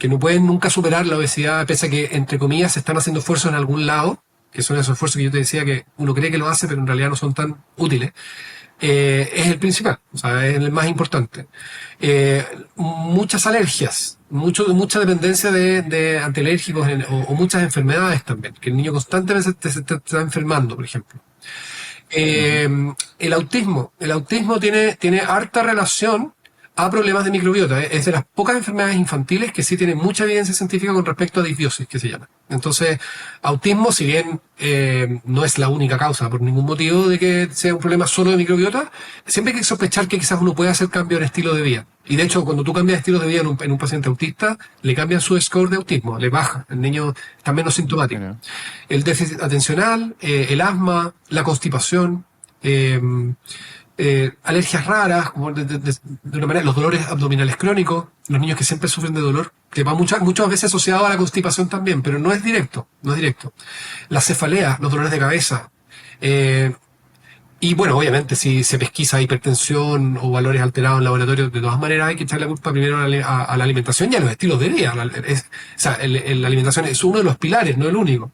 no pueden nunca superar la obesidad, pese a que, entre comillas, se están haciendo esfuerzos en algún lado, que son esos esfuerzos que yo te decía que uno cree que lo hace, pero en realidad no son tan útiles. Es el principal, o sea, es el más importante. Muchas alergias, mucha dependencia de antialérgicos o muchas enfermedades también, que el niño constantemente se está enfermando, por ejemplo. El autismo tiene harta relación a problemas de microbiota. Es de las pocas enfermedades infantiles que sí tienen mucha evidencia científica con respecto a disbiosis, que se llama. Entonces, autismo, si bien no es la única causa por ningún motivo de que sea un problema solo de microbiota, siempre hay que sospechar que quizás uno puede hacer cambio en estilo de vida. Y de hecho, cuando tú cambias estilo de vida en un paciente autista, le cambian su score de autismo, le baja, el niño está menos sintomático. Mira. El déficit atencional, el asma, la constipación, alergias raras, como de una manera, los dolores abdominales crónicos, los niños que siempre sufren de dolor, que va muchas veces asociado a la constipación también, pero no es directo, no es directo. La cefalea, los dolores de cabeza, y bueno, obviamente si se pesquisa hipertensión o valores alterados en laboratorio, de todas maneras hay que echar la culpa primero a la alimentación y a los estilos de vida. O sea, la alimentación es uno de los pilares, no el único.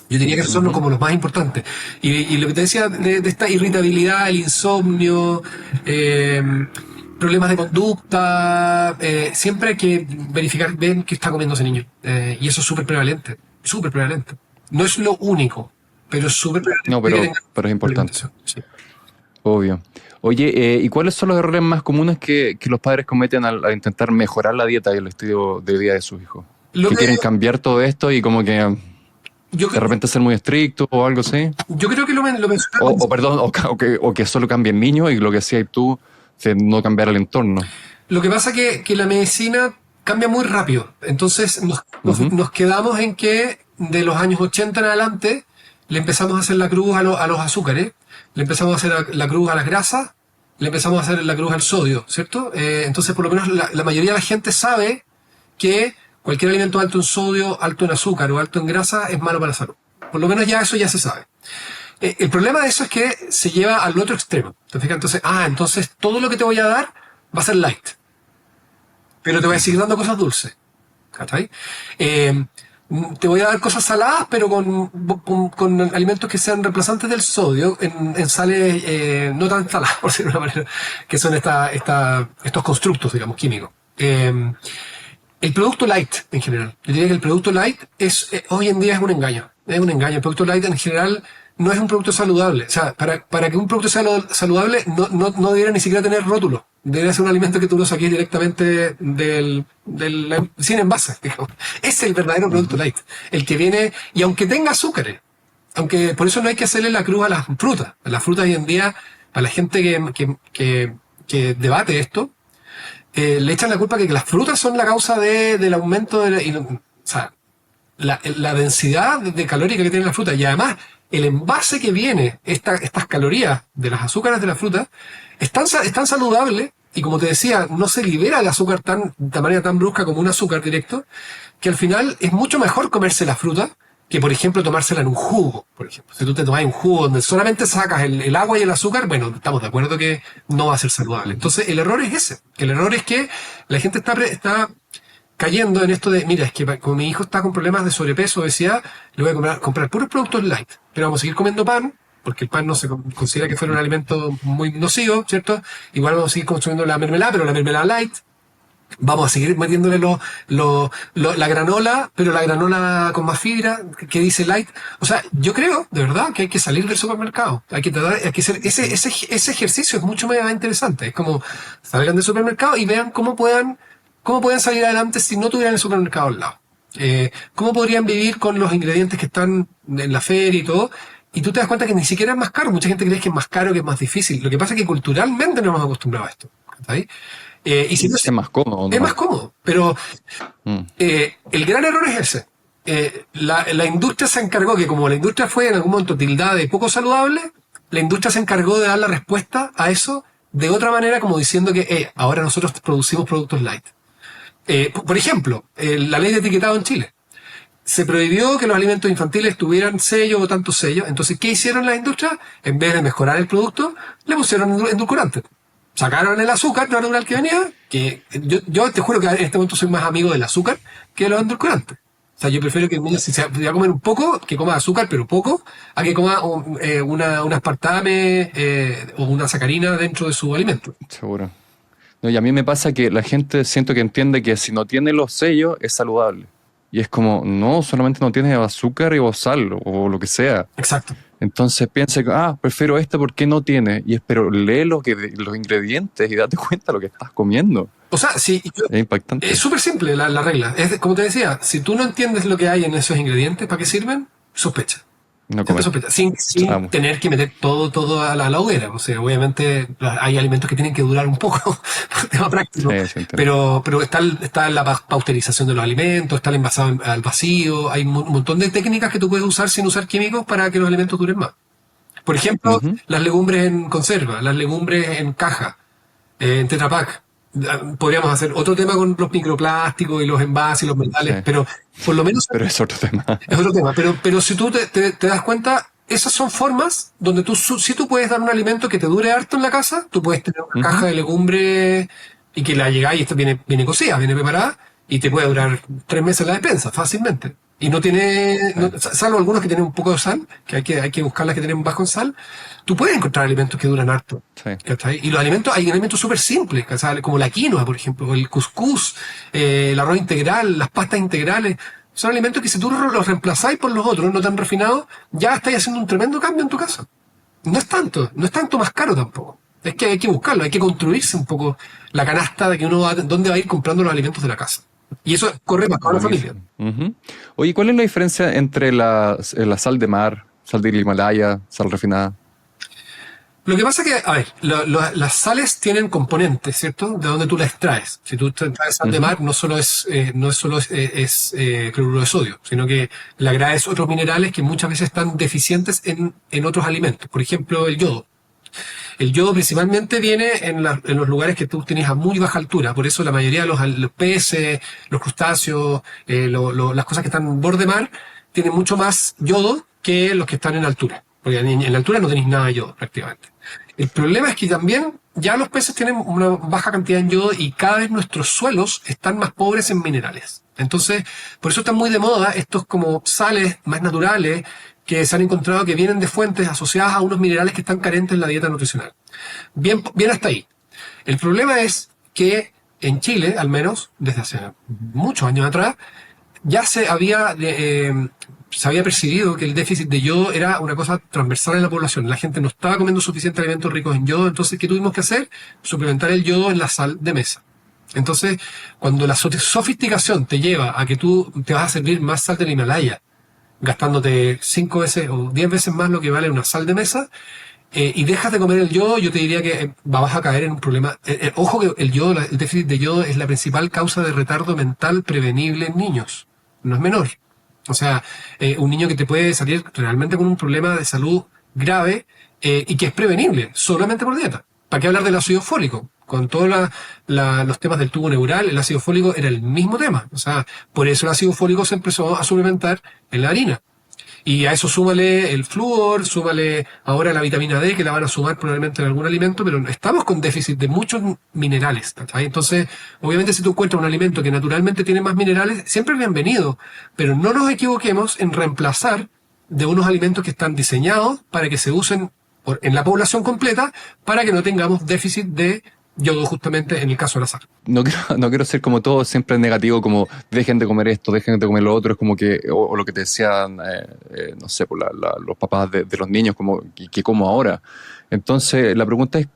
Yo diría que esos son como los más importantes. Y lo que te decía de esta irritabilidad, el insomnio, problemas de conducta, siempre hay que verificar bien qué está comiendo ese niño. Y eso es súper prevalente, súper prevalente. No es lo único, pero es súper prevalente. No, pero es importante. Sí. Obvio. Oye, ¿y cuáles son los errores más comunes que los padres cometen al intentar mejorar la dieta y el estilo de vida de sus hijos? Que quieren cambiar todo esto y como que de repente ser muy estricto o algo así. Yo creo que lo mencionamos. O que solo cambien niños y lo que decías tú, de no cambiar el entorno. Lo que pasa es que la medicina cambia muy rápido. Entonces nos quedamos en que de los años 80 en adelante le empezamos a hacer la cruz a los azúcares, le empezamos a hacer la cruz a las grasas, le empezamos a hacer la cruz al sodio, ¿cierto? Entonces por lo menos la mayoría de la gente sabe que cualquier alimento alto en sodio, alto en azúcar o alto en grasa es malo para la salud. Por lo menos ya eso ya se sabe. El problema de eso es que se lleva al otro extremo. ¿Te fijas? Entonces todo lo que te voy a dar va a ser light. Pero te voy a seguir dando cosas dulces. ¿Cachai? Te voy a dar cosas saladas, pero con alimentos que sean reemplazantes del sodio en sales no tan saladas, por decirlo de una manera, que son estos constructos, digamos, químicos. El producto light, en general. Yo diría que el producto light hoy en día es un engaño. Es un engaño. El producto light, en general, no es un producto saludable. O sea, para que un producto sea saludable, no debería ni siquiera tener rótulo. Debería ser un alimento que tú lo saques directamente sin envase, digamos. Es el verdadero producto light. El que viene, y aunque tenga azúcares, aunque por eso no hay que hacerle la cruz a las frutas. A las frutas hoy en día, para la gente que debate esto, le echan la culpa que las frutas son la causa del aumento o sea, la densidad de calórica que tiene la fruta, y además el envase que viene, estas calorías de las azúcares de la fruta, es tan saludable, y como te decía, no se libera el azúcar de manera tan brusca como un azúcar directo, que al final es mucho mejor comerse la fruta que, por ejemplo, tomársela en un jugo. Por ejemplo, si tú te tomas un jugo donde solamente sacas el agua y el azúcar, bueno, estamos de acuerdo que no va a ser saludable. Entonces, el error es ese. El error es que la gente está cayendo en esto de, mira, es que como mi hijo está con problemas de sobrepeso, obesidad, le voy a comprar puros productos light. Pero vamos a seguir comiendo pan, porque el pan no se considera que fuera un alimento muy nocivo, ¿cierto? Igual vamos a seguir consumiendo la mermelada, pero la mermelada light. Vamos a seguir metiéndole la granola, pero la granola con más fibra, que dice light. O sea, yo creo, de verdad, que hay que salir del supermercado. Hay que hacer ese ejercicio es mucho más interesante. Es como, salgan del supermercado y vean cómo puedan salir adelante si no tuvieran el supermercado al lado. Cómo podrían vivir con los ingredientes que están en la feria y todo. Y tú te das cuenta que ni siquiera es más caro. Mucha gente cree que es más caro, que es más difícil. Lo que pasa es que culturalmente no nos hemos acostumbrado a esto. ¿Está ahí? Y si es más cómodo, ¿no? Es más cómodo, pero el gran error es ese. La industria se encargó, que como la industria fue en algún momento tildada de poco saludable, la industria se encargó de dar la respuesta a eso de otra manera, como diciendo que ahora nosotros producimos productos light. Por ejemplo, la ley de etiquetado en Chile. Se prohibió que los alimentos infantiles tuvieran sello o tantos sellos. Entonces, ¿qué hicieron las industrias? En vez de mejorar el producto, le pusieron endulcorante. Sacaron el azúcar natural que venía, que yo te juro que en este momento soy más amigo del azúcar que de los endulcorantes. O sea, yo prefiero que el niño, si se va a comer un poco, que coma azúcar, pero poco, a que coma un aspartame o una sacarina dentro de su alimento. Seguro. No, y a mí me pasa que la gente siento que entiende que si no tiene los sellos es saludable. Y es como, no, solamente no tiene azúcar o sal o lo que sea. Exacto. Entonces piensa que, prefiero este porque no tiene. Pero lee los ingredientes y date cuenta de lo que estás comiendo. O sea, sí, Es impactante. es súper simple la regla. Como te decía, si tú no entiendes lo que hay en esos ingredientes, ¿para qué sirven? Sospecha. No Siempre comer. sospecha. Sin tener que meter todo a la hoguera. O sea, obviamente hay alimentos que tienen que durar un poco, por tema práctico. Sí, sí, entiendo. Pero está la pasteurización de los alimentos, está el envasado al vacío. Hay un montón de técnicas que tú puedes usar sin usar químicos para que los alimentos duren más. Por ejemplo, Ujú. las legumbres en conserva, las legumbres en caja, en Tetra Pak. Podríamos hacer otro tema con los microplásticos y los envases y los metales, Sí. pero por lo menos Pero es otro tema. es otro tema. Pero si tú te das cuenta, esas son formas donde si tú puedes dar un alimento que te dure harto en la casa, tú puedes tener una Ujú. caja de legumbres y que la llegáis y esta viene cocida, viene preparada y te puede durar 3 meses en la despensa, fácilmente. Y no tiene, Sí. salvo algunos que tienen un poco de sal, que hay que buscar las que tienen bajo en sal, tú puedes encontrar alimentos que duran harto. Sí. ¿Cachai? Y los alimentos, hay alimentos súper simples, ¿cachai? Como la quinoa, por ejemplo, o el cuscús, el arroz integral, las pastas integrales. Son alimentos que si tú los reemplazáis por los otros, no tan refinados, ya estáis haciendo un tremendo cambio en tu casa. No es tanto más caro tampoco. Es que hay que buscarlo, hay que construirse un poco la canasta de que uno va, dónde va a ir comprando los alimentos de la casa. Y eso corre para toda la familia. Buenísimo. Ujú. Oye, ¿cuál es la diferencia entre la sal de mar, sal del Himalaya, sal refinada? Lo que pasa es que, a ver, las sales tienen componentes, ¿cierto? De donde tú la extraes. Si tú extraes sal de Ujú. mar, no es solo cloruro de sodio, sino que le agregas otros minerales que muchas veces están deficientes en otros alimentos. Por ejemplo, el yodo. El yodo principalmente viene en los lugares que tú tienes a muy baja altura. Por eso la mayoría de los peces, los crustáceos, las cosas que están en borde mar, tienen mucho más yodo que los que están en altura. Porque en la altura no tenéis nada de yodo prácticamente. El problema es que también ya los peces tienen una baja cantidad de yodo y cada vez nuestros suelos están más pobres en minerales. Entonces, por eso están muy de moda estos como sales más naturales que se han encontrado que vienen de fuentes asociadas a unos minerales que están carentes en la dieta nutricional. Bien hasta ahí. El problema es que en Chile, al menos, desde hace muchos años atrás, ya se había percibido que el déficit de yodo era una cosa transversal en la población. La gente no estaba comiendo suficientes alimentos ricos en yodo, entonces, ¿qué tuvimos que hacer? Suplementar el yodo en la sal de mesa. Entonces, cuando la sofisticación te lleva a que tú te vas a servir más sal del Himalaya, gastándote 5 veces o 10 veces más lo que vale una sal de mesa, y dejas de comer el yodo, yo te diría que vas a caer en un problema. Ojo que el yodo, el déficit de yodo es la principal causa de retardo mental prevenible en niños. No es menor. O sea, un niño que te puede salir realmente con un problema de salud grave y que es prevenible solamente por dieta. ¿Para qué hablar del ácido fólico? Con todos los temas del tubo neural, el ácido fólico era el mismo tema. O sea, por eso el ácido fólico se empezó a suplementar en la harina. Y a eso súmale el flúor, súmale ahora la vitamina D, que la van a sumar probablemente en algún alimento, pero estamos con déficit de muchos minerales. ¿Cachai? Entonces, obviamente si tú encuentras un alimento que naturalmente tiene más minerales, siempre es bienvenido, pero no nos equivoquemos en reemplazar de unos alimentos que están diseñados para que se usen en la población completa, para que no tengamos déficit de yodo justamente en el caso de la sal. No quiero ser como todo siempre negativo, como dejen de comer esto, dejen de comer lo otro, es como que, o lo que te decían, no sé, por los papás de los niños, como que como ahora. Entonces, la pregunta es,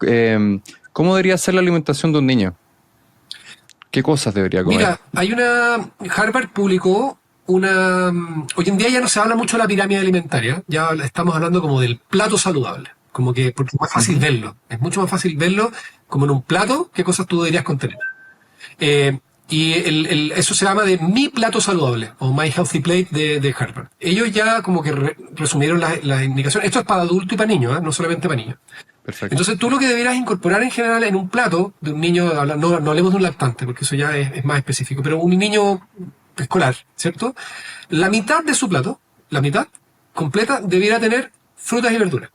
¿cómo debería ser la alimentación de un niño? ¿Qué cosas debería comer? Mira, Harvard publicó hoy en día ya no se habla mucho de la pirámide alimentaria, ya estamos hablando como del plato saludable, como que, porque es más fácil Ujú. verlo, es mucho más fácil verlo como en un plato, qué cosas tú deberías contener. Eso se llama de Mi Plato Saludable, o My Healthy Plate de Harvard. Ellos ya como que resumieron las indicaciones, esto es para adulto y para niños, no solamente para niños. Perfecto. Entonces tú lo que deberás incorporar en general en un plato de un niño, no hablemos de un lactante, porque eso ya es más específico, pero un niño escolar, ¿cierto? La mitad de su plato, la mitad completa, debiera tener frutas y verduras.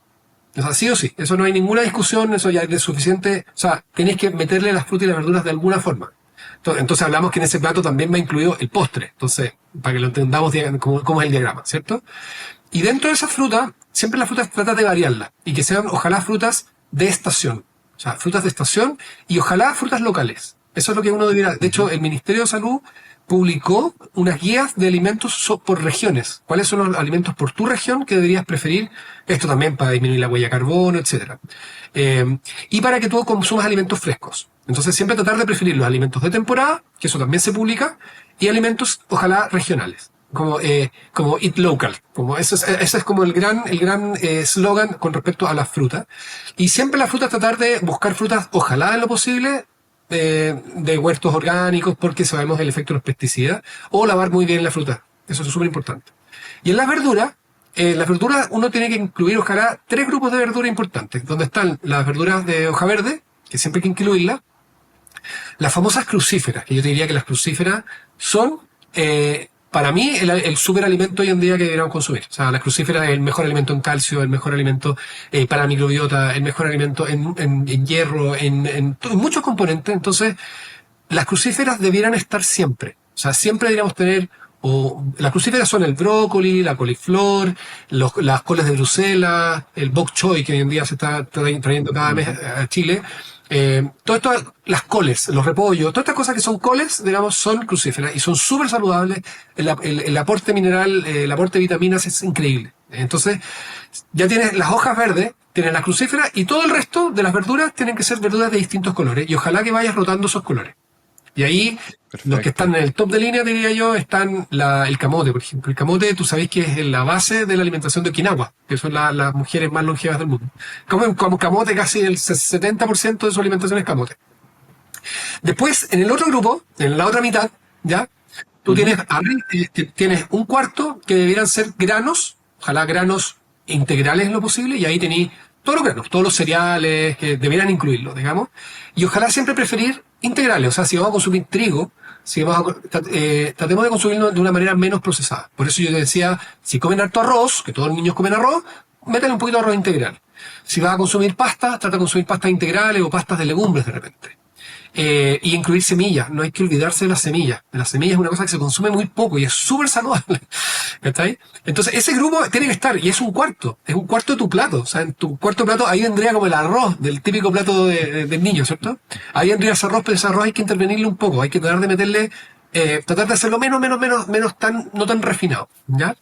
O sea, sí o sí, eso no hay ninguna discusión, eso ya es de suficiente, o sea, tenéis que meterle las frutas y las verduras de alguna forma. Entonces hablamos que en ese plato también va incluido el postre, entonces, para que lo entendamos cómo es el diagrama, ¿cierto? Y dentro de esa fruta, siempre las frutas trata de variarlas y que sean ojalá frutas de estación. O sea, frutas de estación y ojalá frutas locales. Eso es lo que uno debiera. De hecho, el Ministerio de Salud publicó unas guías de alimentos por regiones. ¿Cuáles son los alimentos por tu región que deberías preferir? Esto también para disminuir la huella de carbono, etcétera. Y para que tú consumas alimentos frescos. Entonces siempre tratar de preferir los alimentos de temporada, que eso también se publica, y alimentos ojalá regionales. Como eat local, como ese es como el gran slogan con respecto a las frutas. Y siempre las frutas tratar de buscar frutas, ojalá en lo posible, de huertos orgánicos, porque sabemos el efecto de los pesticidas, o lavar muy bien la fruta. Eso es súper importante. Y en las verduras uno tiene que incluir, ojalá, 3 grupos de verduras importantes, donde están las verduras de hoja verde, que siempre hay que incluirlas, las famosas crucíferas, que yo te diría que las crucíferas son, para mí, el superalimento hoy en día que deberíamos consumir. O sea, las crucíferas es el mejor alimento en calcio, el mejor alimento para la microbiota, el mejor alimento en hierro, en muchos componentes. Entonces, las crucíferas debieran estar siempre. O sea, siempre deberíamos tener, las crucíferas son el brócoli, la coliflor, las coles de Bruselas, el bok choy, que hoy en día se está trayendo cada mes a Chile. Todo esto, las coles, los repollos, todas estas cosas que son coles, digamos, son crucíferas y son súper saludables. El aporte mineral, el aporte de vitaminas es increíble. Entonces, ya tienes las hojas verdes, tienes las crucíferas y todo el resto de las verduras tienen que ser verduras de distintos colores y ojalá que vayas rotando esos colores. Y ahí, Perfecto. los que están en el top de línea, diría yo, están el camote, por ejemplo. El camote, tú sabés que es la base de la alimentación de Okinawa, que son las mujeres más longevas del mundo. Comen como camote, casi el 70% de su alimentación es camote. Después, en el otro grupo, en la otra mitad, ¿ya? Tú tienes un cuarto que debieran ser granos, ojalá granos integrales en lo posible, y ahí tenéis todos los granos, todos los cereales, que debieran incluirlo, digamos. Y ojalá siempre preferir integrales, o sea, si vamos a consumir trigo, tratemos de consumirlo de una manera menos procesada. Por eso yo te decía, si comen harto arroz, que todos los niños comen arroz, métale un poquito de arroz integral. Si vas a consumir pasta, trata de consumir pastas integrales o pastas de legumbres de repente. Y incluir semillas, no hay que olvidarse de las semillas. La semilla es una cosa que se consume muy poco y es súper saludable. ¿Está ahí? Entonces ese grupo tiene que estar, y es un cuarto de tu plato. O sea, en tu cuarto plato ahí vendría como el arroz del típico plato del niño, ¿cierto? Ahí vendría ese arroz, pero ese arroz hay que intervenirle un poco, hay que tratar de meterle, tratar de hacerlo menos no tan refinado, ¿ya?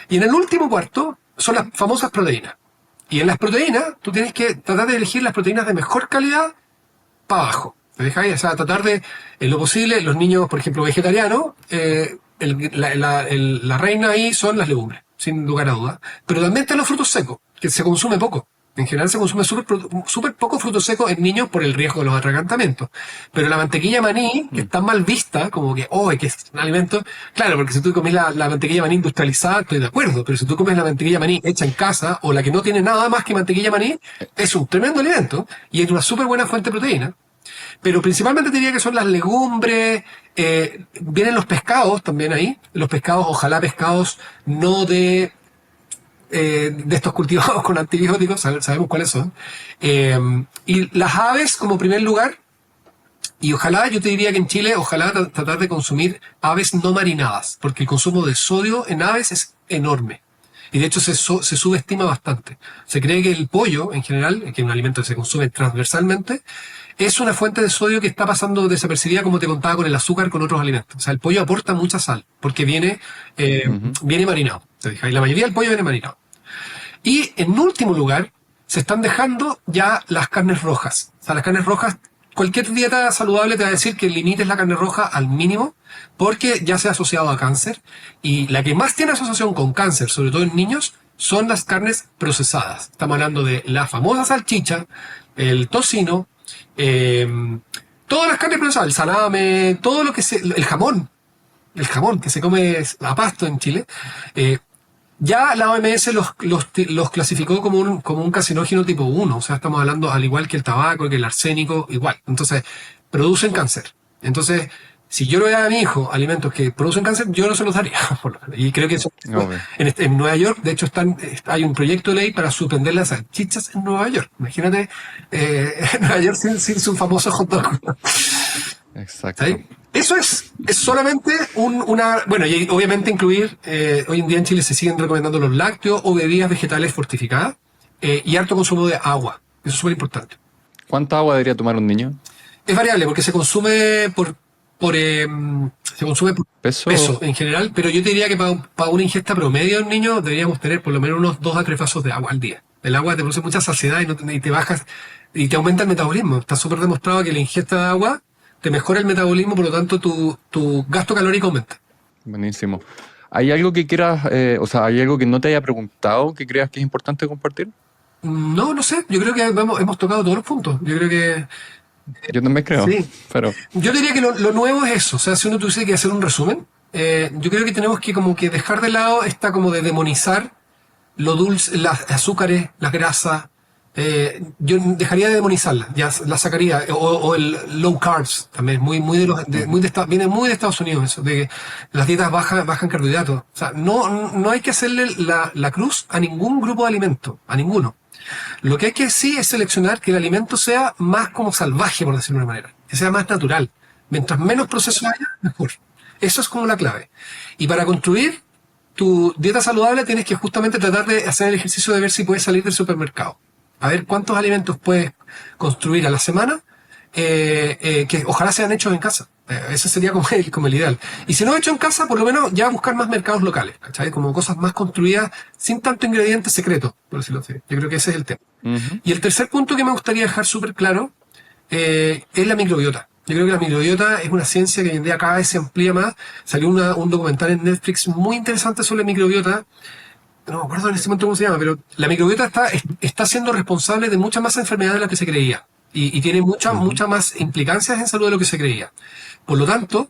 Y en el último cuarto son las famosas proteínas. Y en las proteínas, tú tienes que tratar de elegir las proteínas de mejor calidad para abajo. ¿Te dejáis? O sea, tratar de, en lo posible, los niños, por ejemplo, vegetarianos, la reina ahí son las legumbres, sin lugar a dudas. Pero también están los frutos secos, que se consume poco. En general se consume súper poco fruto seco en niños por el riesgo de los atragantamientos. Pero la mantequilla maní, que está mal vista, como que es un alimento, claro, porque si tú comes la mantequilla maní industrializada, estoy de acuerdo, pero si tú comes la mantequilla maní hecha en casa, o la que no tiene nada más que mantequilla maní, es un tremendo alimento, y es una súper buena fuente de proteína. Pero principalmente diría que son las legumbres, vienen los pescados también ahí, los pescados, ojalá pescados no de estos cultivados con antibióticos, sabemos cuáles son, y las aves como primer lugar, y ojalá, yo te diría que en Chile, ojalá tratar de consumir aves no marinadas, porque el consumo de sodio en aves es enorme. Y de hecho se subestima bastante. Se cree que el pollo, en general, que es un alimento que se consume transversalmente, es una fuente de sodio que está pasando desapercibida, como te contaba, con el azúcar, con otros alimentos. O sea, el pollo aporta mucha sal, porque viene marinado. ¿Te fijas? Y la mayoría del pollo viene marinado. Y en último lugar, se están dejando ya las carnes rojas. O sea, las carnes rojas, cualquier dieta saludable te va a decir que limites la carne roja al mínimo, porque ya se ha asociado a cáncer. Y la que más tiene asociación con cáncer, sobre todo en niños, son las carnes procesadas. Estamos hablando de la famosa salchicha, el tocino, todas las carnes procesadas, el salame, todo lo que el jamón que se come a pasto en Chile, ya la OMS los clasificó como un carcinógeno tipo 1, o sea, estamos hablando al igual que el tabaco, que el arsénico, igual. Entonces, producen cáncer. Entonces, si yo le doy a mi hijo alimentos que producen cáncer, yo no se los daría. Y creo que eso, en Nueva York, de hecho, hay un proyecto de ley para suspender las salchichas en Nueva York. Imagínate, Nueva York sin su famoso hot dog. Exacto. ¿Sí? Eso es solamente bueno, y obviamente incluir, hoy en día en Chile se siguen recomendando los lácteos o bebidas vegetales fortificadas, y alto consumo de agua. Eso es súper importante. ¿Cuánta agua debería tomar un niño? Es variable porque se consume se consume por Peso. peso en general, pero yo te diría que para una ingesta promedio de un niño deberíamos tener por lo menos unos 2 a 3 vasos de agua al día. El agua te produce mucha saciedad y te bajas y te aumenta el metabolismo. Está súper demostrado que la ingesta de agua te mejora el metabolismo, por lo tanto tu gasto calórico aumenta. Buenísimo. ¿Hay algo que quieras, o sea, hay algo que no te haya preguntado que creas que es importante compartir? No, no sé, yo creo que hemos tocado todos los puntos. Yo creo que Yo también creo, sí. pero Yo diría que lo nuevo es eso. O sea, si uno tuviese que hacer un resumen, yo creo que tenemos que como que dejar de lado esta como de demonizar lo dulce, las azúcares, las grasas. Yo dejaría de demonizarlas, ya la sacaría. O el low carbs también, muy de los, viene muy de Estados Unidos eso, de que las dietas bajan carbohidratos. O sea, no hay que hacerle la cruz a ningún grupo de alimentos, a ninguno. Lo que hay que sí es seleccionar que el alimento sea más como salvaje, por decirlo de una manera, que sea más natural. Mientras menos proceso haya, mejor. Eso es como la clave. Y para construir tu dieta saludable tienes que justamente tratar de hacer el ejercicio de ver si puedes salir del supermercado. A ver cuántos alimentos puedes construir a la semana, que ojalá sean hechos en casa. Ese sería como el ideal. Y si no hecho en casa, por lo menos ya buscar más mercados locales, ¿cachai? Como cosas más construidas sin tanto ingrediente secreto, por decirlo así. Yo creo que ese es el tema. Y el tercer punto que me gustaría dejar súper claro es la microbiota. Yo creo que la microbiota es una ciencia que hoy en día cada vez se amplía más. Salió un documental en Netflix muy interesante sobre la microbiota. No me acuerdo en este momento cómo se llama, pero la microbiota está siendo responsable de muchas más enfermedades de las que se creía. Y tiene muchas más implicancias en salud de lo que se creía. Por lo tanto,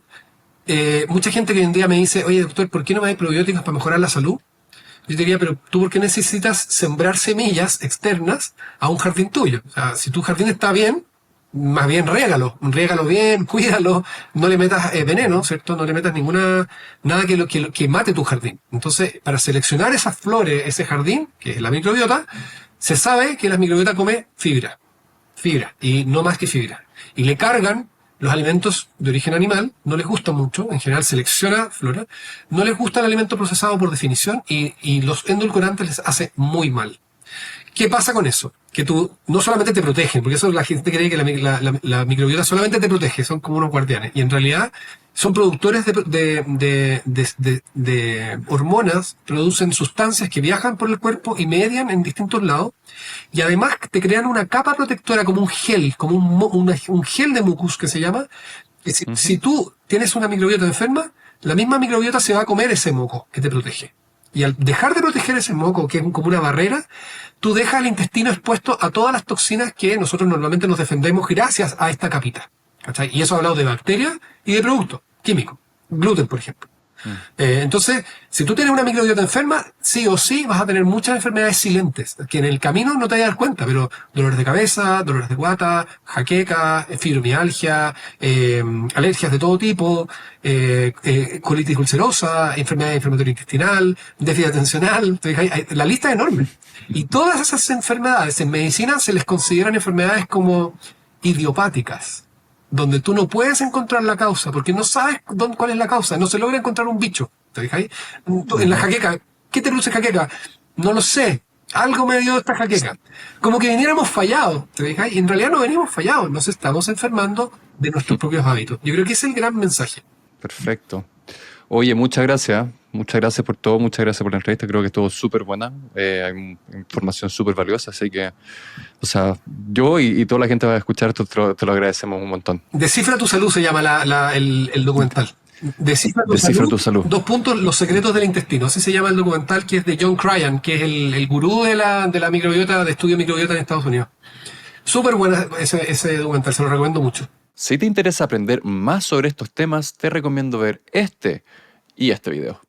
mucha gente que hoy en día me dice, oye doctor, ¿por qué no me hay probióticos para mejorar la salud? Yo diría, pero tú ¿por qué necesitas sembrar semillas externas a un jardín tuyo? O sea, si tu jardín está bien, más bien riégalo bien, cuídalo, no le metas veneno, ¿cierto? No le metas nada que mate tu jardín. Entonces, para seleccionar esas flores, ese jardín, que es la microbiota, se sabe que la microbiota come fibra, y no más que fibra. Y le cargan los alimentos de origen animal, no les gusta mucho, en general selecciona flora, no les gusta el alimento procesado por definición y los endulcorantes les hace muy mal. ¿Qué pasa con eso? Que tú no solamente te protegen, porque eso la gente cree que la microbiota solamente te protege, son como unos guardianes, y en realidad son productores de hormonas, producen sustancias que viajan por el cuerpo y median en distintos lados, y además te crean una capa protectora como un gel, como un gel de mucus que se llama, que si tú tienes una microbiota enferma, la misma microbiota se va a comer ese moco que te protege. Y al dejar de proteger ese moco, que es como una barrera, tú dejas el intestino expuesto a todas las toxinas que nosotros normalmente nos defendemos gracias a esta capita. ¿Cachai? Y eso ha hablado de bacterias y de productos químicos. Gluten, por ejemplo. Entonces, si tú tienes una microbiota enferma, sí o sí vas a tener muchas enfermedades silentes, que en el camino no te vas a dar cuenta, pero dolores de cabeza, dolores de guata, jaqueca, fibromialgia, alergias de todo tipo, colitis ulcerosa, enfermedad inflamatoria intestinal, déficit atencional, la lista es enorme. Y todas esas enfermedades en medicina se les consideran enfermedades como idiopáticas, donde tú no puedes encontrar la causa, porque no sabes cuál es la causa, no se logra encontrar un bicho. ¿Te fijáis? En la jaqueca, ¿qué te produce jaqueca? No lo sé. Algo me dio esta jaqueca. Como que viniéramos fallados, ¿te fijáis? Y en realidad no venimos fallados, nos estamos enfermando de nuestros propios hábitos. Yo creo que ese es el gran mensaje. Perfecto. Oye, muchas gracias. Muchas gracias por todo, muchas gracias por la entrevista. Creo que estuvo súper buena. Hay información súper valiosa, así que, o sea, yo y toda la gente que va a escuchar esto te lo agradecemos un montón. Descifra tu salud se llama el documental. Descifra tu salud. 2 puntos, los secretos del intestino. Así se llama el documental, que es de John Cryan, que es el gurú de la microbiota, de estudio de microbiota en Estados Unidos. Súper buena ese documental, se lo recomiendo mucho. Si te interesa aprender más sobre estos temas, te recomiendo ver este y este video.